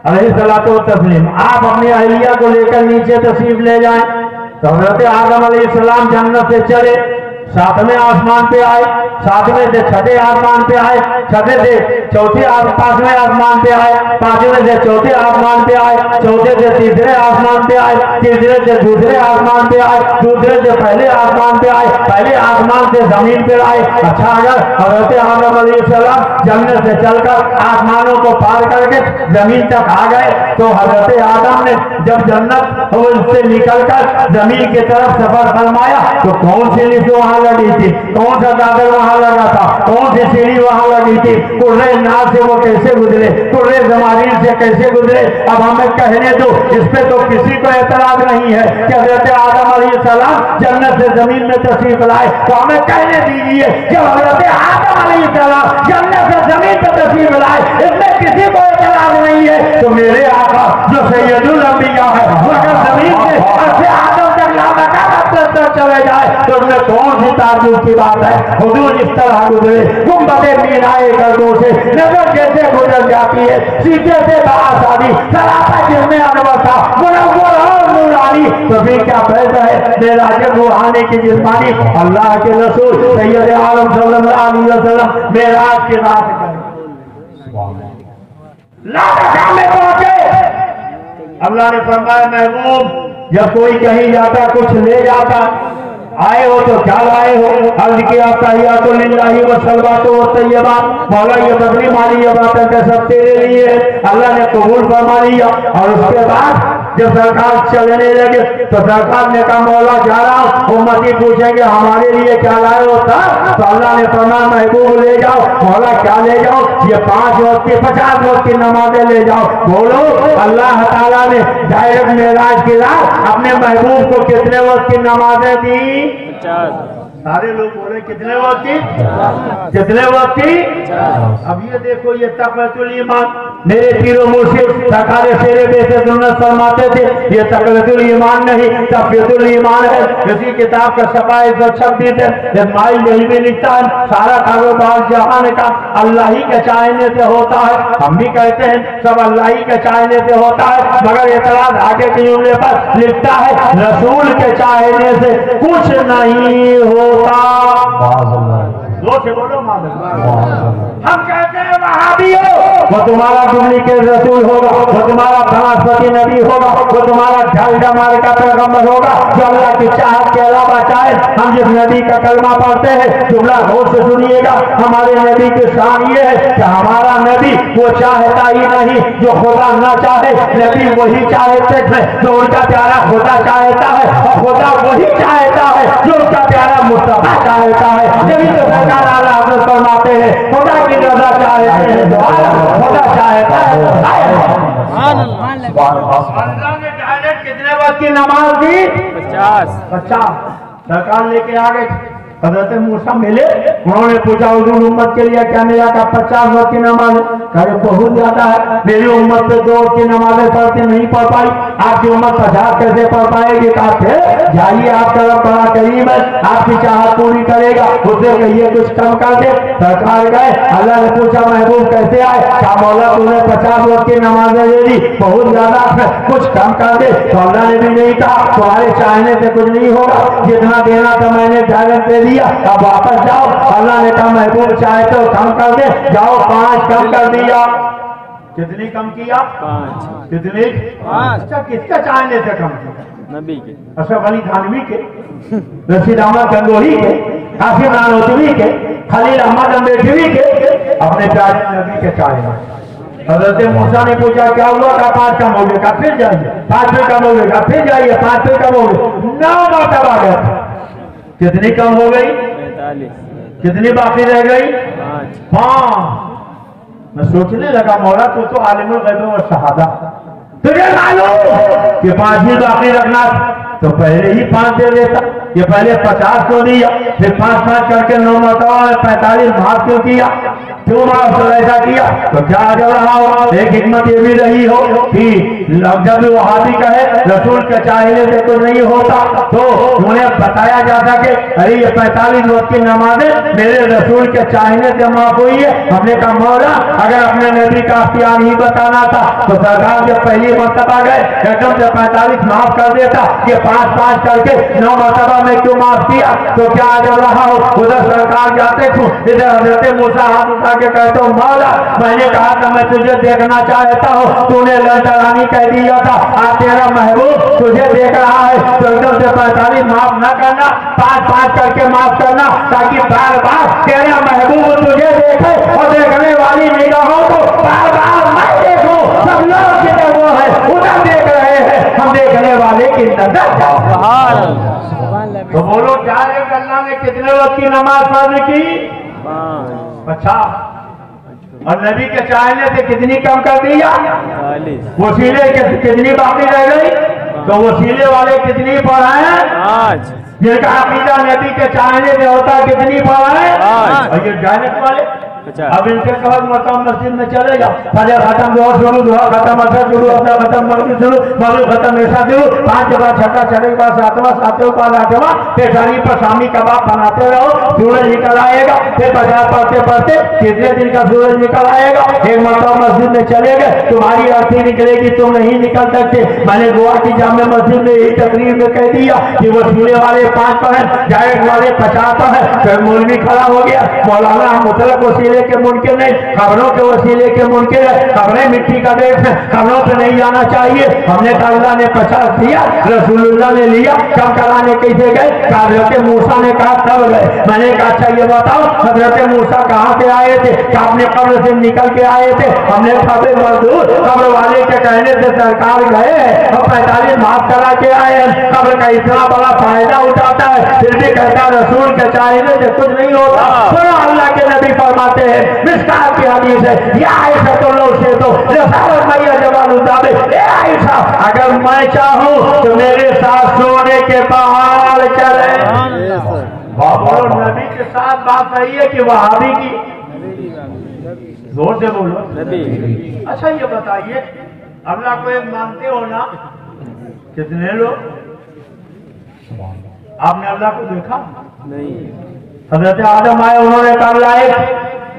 अलैहिस्सलातु व तस्लीम, आप अपनी अहलिया को लेकर नीचे तशरीफ ले जाएं। तो हजरत आदम अलैहिस्सलाम जन्नत से चले, 7वें आसमान पे आए, 7वें से 6ठे आसमान पे आए, 6ठे से 5वें आसमान पे आए, 5वें से 4थे आसमान पे आए, 4थे से 3रे आसमान पे आए, 3रे से 2रे आसमान पे आए, 2रे से पहले आसमान पे आए, पहले आसमान से जमीन पे आए। अच्छा, अगर हजरत आदम अलैहिस्सलाम जन्नत से चलकर आसमानों को पार करके जमीन तक आ गए तो हजरत आदम ने जब जन्नत से निकलकर जमीन की तरफ सफर फरमाया तो कौन सी लिफ्ट वहां लगी थी, कौन सा दादर वहां लगा था, कौन सी सीढ़ी वहां लगी थी, कुर्रे नार से वो कैसे गुजरे, कुर्रे जमारीन से कैसे गुजरे। अब हमें कहने दो, इस पे तो किसी को एतराज नहीं है कि हजरत आदम अलैहिस्सलाम जन्नत से जमीन में तशरीफ लाए। तो हमें कहने दीजिए जब हजरत आदम अलैहिस्सलाम जन्नत से जमीन पर तशरीफ लाए, इसमें किसी को एतराज नहीं है। तो मेरे आका जो सैयदुल अंबिया है, वो अगर जमीन से आदम तक چلے جائے تو اس میں کون سی تعجب کی بات ہے؟ حضور اس طرح گزرے گنبد مینائے گردوں سے نظر جیسے گزر جاتی ہے سیدھے سے بآسانی سراپا جس میں انور تھا منور اور نورانی تو پھر کیا بہتر ہے معراج روحانی کی جسمانی اللہ کے رسول سید عالم صلی اللہ علیہ وسلم معراج کی رات لاکھا میں پہنچے اللہ نے فرمایا محبوب جب کوئی کہیں جاتا کچھ لے جاتا آئے ہو تو کیا لائے ہو؟ عرض کیا تحیات للہ و صلوات و طیبات مولا یہ بدلی مالی یہ باتیں کہ سب تیرے لیے اللہ نے قبول فرما لیا اور اس کے بعد جب سرکار چلنے لگے تو سرکار نے کہا مولا جا رہا ہوں امتی پوچھیں گے ہمارے لیے کیا لائے ہوتا تو اللہ نے فرمایا محبوب لے جاؤ مولا کیا لے جاؤ یہ 5 وقت کی 50 وقت کی نمازیں لے جاؤ بولو اللہ تعالیٰ نے ڈائریکٹ معراج کی رات اپنے محبوب کو کتنے وقت کی نمازیں دی؟ 50 سارے لوگ بولے کتنے وقت کی؟ کتنے وقت کی؟ اب یہ دیکھو یہ تقویت الایمان میرے پیر و مرشد سرکار شیر بے سے سنت فرماتے تھے یہ تقویت الایمان نہیں تقویت الایمان ہے اسی کتاب کا صفحہ 126 ہے اسماعیل یہی بھی لکھتا ہے سارا کاروبار جہان کا اللہ ہی کے چاہنے سے ہوتا ہے ہم بھی کہتے ہیں سب اللہ ہی کے چاہنے سے ہوتا ہے مگر اعتراض آگے کے جملے پر لکھتا ہے رسول کے چاہنے سے کچھ نہیں ہوتا سے بولو ہم کہتے ہیں وہابیوں وہ تمہارا ڈپلیکیٹ رسول ہوگا وہ تمہارا بنسپتی نبی ہوگا وہ تمہارا ڈھل ڈمار کا پیغمبر ہوگا جو اللہ کی چاہت کے علاوہ چاہے ہم جس نبی کا کلمہ پڑھتے ہیں جملہ غور سے سنیے گا ہمارے نبی کی شان یہ ہے کہ ہمارا نبی وہ چاہتا ہی نہیں جو خدا نہ چاہے نبی وہی چاہتے تھے جو ان کا پیارا خدا چاہتا ہے اور خدا وہی چاہتا ہے جو ان کا پیارا مصطفیٰ چاہتا ہے جبھی تو سرکار اعلیٰ حضرت فرماتے ہیں خدا کی رضا چاہتے ہیں خدا چاہتا ہے اللہ نے ڈائریکٹ کتنے وقت کی نماز دی؟ 50 سرکار لے کے آگے حضرت موسیٰ ملے انہوں نے پوچھا حضور امت کے لیے کیا ملا کہا 50 وقت کی نماز کہا بہت زیادہ ہے میری امت پہ 2 وقت کی نمازیں پڑھتے نہیں پڑھ پائی آپ کی امت 50 کیسے پڑھ پائے گی کہا پھر جائیے آپ کا رب بڑا کریم ہے آپ کی چاہت پوری کرے گا اسے کہیے کچھ کم کر دے سرکار گئے اللہ نے پوچھا محبوب کیسے آئے کہا مولا تم نے 50 وقت کی نمازیں دے دی بہت زیادہ کچھ کم کر دے تو اللہ نے بھی نہیں کہا تمہارے چاہنے سے کچھ نہیں ہوگا جتنا دینا تھا میں نے ڈائریکٹ دے دیا اب واپس جاؤ اللہ نے کہا محبوب چاہے تو کم کر دے جاؤ 5 کم کر دیا کتنی کم کیا 5 کتنی 5 اچھا کس کا چاہنے سے کم کیا نبی کے اشرف علی تھانوی کے رشید احمد گنگوہی کے قاسم نانوتوی کے خلیل احمد امبیڈکری کے اپنے پیارے نبی کے چاہنے حضرت موسیٰ نے پوچھا کیا ہوا کہا 5 کم ہو گئے کہا پھر جائیے 5 پھر کم ہو گئے کہا پھر جائیے 5 پھر کم ہو گئے 9 مرتبہ گئے کتنی کم ہو گئی 45 کتنی باقی رہ گئی 5 میں سوچنے لگا مولا تو عالم الغیب و شہادہ تجھے معلوم کہ 5 ہی باقی رکھنا تو پہلے ہی 5 دے دیتا یہ پہلے 50 کو دیا پھر 5 کر کے 9 مرتبہ 45 معاف کیوں کیا کیوں معاف ایسا کیا تو کیا جب رہا ہو ایک حکمت یہ بھی رہی ہو کہ جب وہابی کہے رسول کے چاہنے سے کچھ نہیں ہوتا تو انہیں بتایا جاتا کہ ارے یہ 45 وقت کی نمازیں میرے رسول کے چاہنے سے معاف ہوئی ہے ہم نے کہا مولا اگر اپنے نبی کا اختیار ہی بتانا تھا تو سرکار جب پہلی مرتبہ گئے ایک دم سے 45 معاف کر دیتا یہ 5 کر کے 9 مرتبہ میں کیوں معاف کیا تو کیا جب رہا ہو ادھر سرکار جاتے تھے ادھر حضرت موسیٰ ہاتھ اٹھا کے کہتے ہوں مولا میں نے کہا تھا میں تجھے دیکھنا چاہتا ہوں تو نے لڑکرانی کہہ دیا تھا آج تیرا محبوب تجھے دیکھ رہا ہے تو ایک دم سے 45 معاف نہ کرنا 5 کر کے معاف کرنا تاکہ بار بار تیرا محبوب تجھے دیکھے اور دیکھنے والی نگاہوں کو بار بار میں دیکھوں سب لوگ جنہیں وہ ہے ادھر دیکھ رہے ہیں ہم دیکھنے والے کی نظر تو بولو کیا ہے کہ اللہ نے کتنے وقت کی نماز فرض کی 5 اچھا اور نبی کے چاہنے سے کتنی کم کر دیا 40 وسیلے کتنی باقی رہ گئی تو وسیلے والے کتنی پڑھائیں 5 جن کا عقیدہ نبی کے چاہنے سے ہوتا ہے کتنی پڑھائیں اور یہ ڈائریکٹ والے अब इनके कहा मकाम मस्जिद में चलेगा, फजर खत्म, दुआ शुरू, दुआ खत्म, असर शुरू, असर खत्म, मगरिब शुरू, मगरिब खत्म, ऐसा शुरू, 5 के बाद छठा, छठे के बाद सातवां, सातवें के बाद आठवां, पेशानी पर शामी कबाब बनाते रहो, सूरज निकल आएगा, फिर बाजार पढ़ते पढ़ते कितने दिन का सूरज निकल आएगा, एक मकाम मस्जिद में चले गए, तुम्हारी अर्थी निकलेगी, तुम नहीं निकल सकते। मैंने गोवा की जामे मस्जिद में यही तकरीर में कह दिया कि वसीले वाले 5 पर हैं, जायज वाले 50 पर हैं। फिर मौलवी खड़ा हो गया, मौलाना हम मुतलक वसीले के मुनकिर नहीं, खबरों के वसीले के मुनकिर है, खबरें मिट्टी का देश है, खबरों पे नहीं जाना चाहिए। हमने कहा अल्लाह ने 50 दिया, रसूलुल्लाह ने लिया, कम कराने कैसे गए? हजरत मूसा ने कहा कब गए? मैंने कहा अच्छा ये बताओ हजरत मूसा कहाँ से आए थे? अपने कब्र से निकल के आए थे? हमने खबरें मजदूर कब्र वाले के कहने से सरकार गए और 45 माफ करा के आए हैं। कब्र का इतना बड़ा फायदा उठाता है, फिर भी कहता रसूल के चाहने से कुछ नहीं होता। सुनो अल्लाह के नबी फरमाते हैं, मिस्कात की हदीस है, या आयशा तो लो से तो रसालत मैया जवान उतारे, ए आयशा अगर मैं चाहूं तो मेरे साथ सोने के पहाड़ चले। और नबी के साथ बात सही है कि वहाबी की? जोर से बोलो। अच्छा ये बताइए, अल्लाह को एक मानते हो ना? कितने लोग? आपने अल्लाह को देखा नहीं? हजरत आदम आए उन्होंने कल लाए,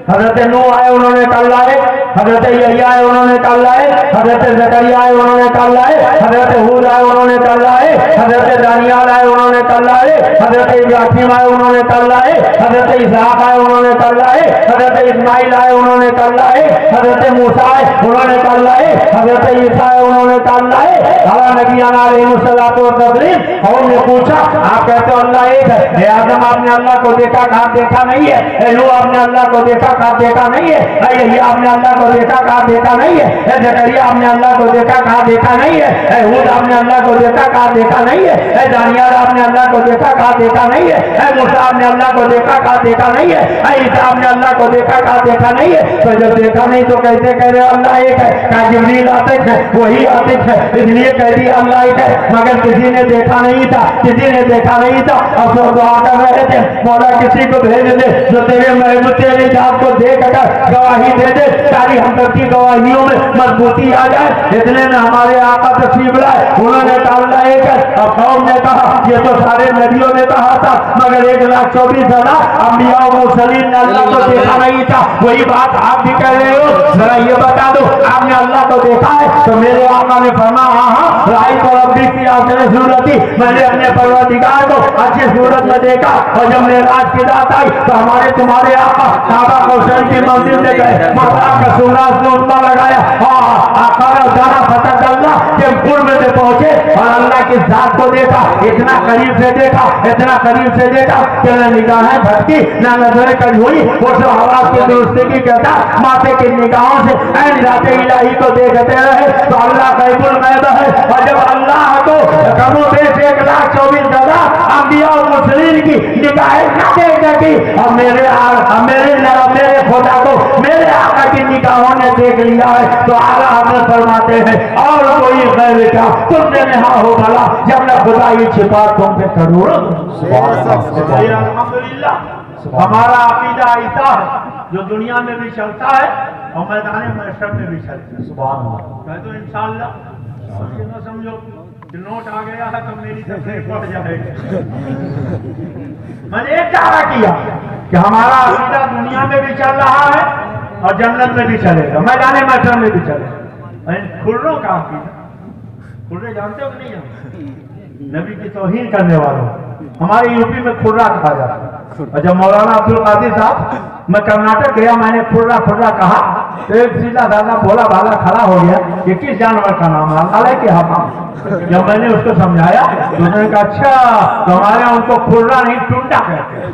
हजरत नूह आए उन्होंने कल लाए, हजरत यहया आए उन्होंने कल लाए, हजरत जकरिया आए उन्होंने कल लाए, हजरत हूद आए उन्होंने कल लाए, हजरत दानियाल आए उन्होंने कल लाए, हजरत इब्राहिम आए उन्होंने कल लाए, हजरत इसहाक आए उन्होंने कल लाए, हजरत इस्माइल आए उन्होंने कल लाए, हजरत मूसा आए उन्होंने कल लाए, हजरत ईसा आए उन्होंने कल लाए। अल्लाह नबी अलैहिस्सलातु वस्सलाम और ने पूछा आप कहते हो अल्लाह एक है, हे आदम आपने अल्लाह को देखा? कहा देखा नहीं है। हे नूह आपने अल्लाह को देखा? कहा देखा नहीं है। हे यहया आपने अल्लाह को देखा? कहा देखा नहीं है। हे जकरिया आपने अल्लाह को देखा? कहा देखा नहीं है। हे हूद आपने अल्लाह को देखा? कहा देखा नहीं है। हे दानियाल आपने अल्लाह को देखा? कहा देखा नहीं है। हे मूसा आपने अल्लाह को देखा? कहा देखा नहीं है। हे ईसा आपने अल्लाह को देखा? कहा देखा नहीं है। तो जब देखा नहीं तो कैसे कह रहे अल्लाह एक है? कहा जिब्रील आतिक है, वही आतिक है, इसलिए कह दिया अल्लाह एक है। मगर किसी ने देखा नहीं था, किसी ने देखा नहीं था। अब सब दुआ कर रहे थे मौला किसी को भेज दे जो तेरे महबूब तेरी जात को देख कर गवाही दे दे, सारी हमदर्दी गवाहियों में मजबूती आ जाए। इतने में हमारे आका तशरीफ लाए, उन्होंने कहा एक है। और कौम ने कहा ये तो सारे नबियों ने कहा था, मगर 1,24,000 अंबिया और मुरसलीन ने अल्लाह को देखा नहीं था। वही बात आप भी कह रहे हो, जरा ये बता दो आपने अल्लाह को देखा है? तो मेरे आका ने फरमाया हाँ राई तो रब्बी की आखिर सूरत थी, मैंने अपने परवरदिगार को अच्छी सूरत में देखा। और जब मेराज की रात आई तो हमारे तुम्हारे आका काबा कौशल की मंदिर में गए, मक्का का सूरज ने उतना लगाया, आका का दाना फतह करना जब पूर्व से पहुंचे और अल्लाह की जात को देखा, इतना करीब से देखा, इतना करीब से देखा कि न निगाहें भटकी न नजरें कड़ी हुई। वो सब आवाज की दुरुस्ती की कहता माथे की निगाहों से ऐन जाते इलाही को देखते रहे। तो अल्लाह गैबुल गैब है, और जब अल्लाह को कमो बेश 1,24,000 अंबिया और मुरसलीन की निगाहें न देख सकी, और मेरे खुदा को मेरे आका की निगाहों ने देख लिया है। तो आला हजरत फरमाते हैं और कोई गैर क्या तुमने नेहा हो भला जब मैं खुदा ये छिपा तुम पे करोड़ों। अल्हम्दुलिल्लाह हमारा अकीदा ऐसा है जो दुनिया में भी चलता है और मैदान महशर में भी चलता है। सुभान अल्लाह। तो इंशाअल्लाह ये ना समझो कि नोट आ गया है तो मेरी तकलीफ बढ़ जाएगी। मैंने एक दावा किया कि हमारा अकीदा दुनिया में भी चल रहा है और जन्नत में भी चलेगा, मैदान महशर में भी चलेगा। खुर्रों का अकीदा, खुर्रे जानते हो कि नहीं जानते? नबी की तौहीन करने वालों हमारे यूपी में खुर्रा कहा जाता है। और जब मौलाना अब्दुल कादिर साहब मैं कर्नाटक गया, मैंने खुर्रा खुर्रा कहा तो एक सीधा साधा भोला भाला खड़ा हो गया, ये किस जानवर का नाम है? अल्लाह के हमाम। जब मैंने उसको समझाया तो उसने कहा अच्छा तो हमारे यहाँ उनको खुर्रा नहीं टुंडा कहते हैं।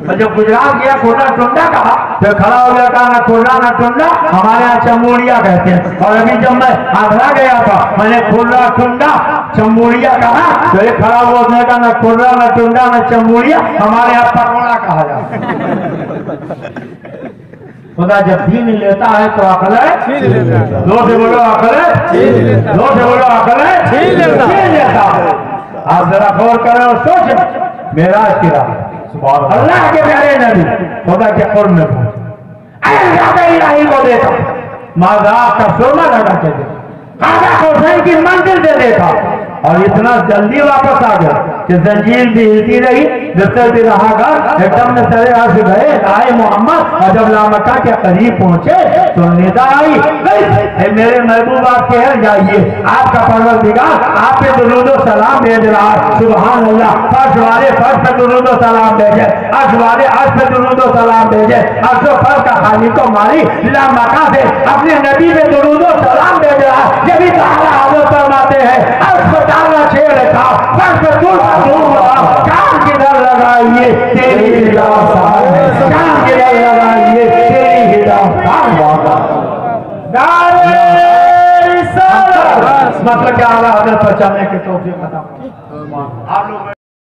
और जब गुजरात गया खुर्रा टुंडा कहा तो खड़ा हो गया, कहा ना खुर्रा ना टुंडा, हमारे यहाँ चमूड़िया कहते हैं। और अभी जब मैं आगरा गया था मैंने खुर्रा टुंडा चमूड़िया कहा तो ये खड़ा हुआ, उसने कहा ना खुर्रा ना टुंडा ना चमूड़िया, हमारे यहाँ पकौड़ा कहा जाता है। खुदा जब दीन लेता है तो अकल है, दो से बोलो अकल है, दो से बोलो अकल है। आप जरा गौर करें और सोचें मेराज की रात अल्लाह के प्यारे नबी खुदा के कुर्ब में पहुंचे। ज़्यादा इलाही को देखा, मजाक का सुरमा लगा के देखा, काका हुसैन की मंजिल से देखा और इतना जल्दी वापस आ गया कि जंजीर भी हिलती रही, बिस्तर भी रहा घर, एकदम में सरे अर्श गए आए मोहम्मद। और जब लामका के करीब पहुंचे तो निदा आई, मेरे महबूब आप कह जाइए, आपका परवरदिगार आप पे दुरूद व सलाम भेज रहा है। सुभान अल्लाह, फर्श वाले फर्श पे दुरूद व सलाम भेजे, अर्श वाले अर्श पे दुरूद व सलाम भेजे, अर्श व फर्श का खालिक को मारी लामका से अपने नबी पे दुरूद व सलाम भेज रहा है। जब भी ताला हजरत फरमाते हैं अर्श पे डालना छेड़ था, फर्श पे कान किधर लगाइए तेरी हिदायत है, कान किधर लगाइए तेरी हिदायत मतलब क्या आला हजरत पर चलने की तौफीक अता फरमाए।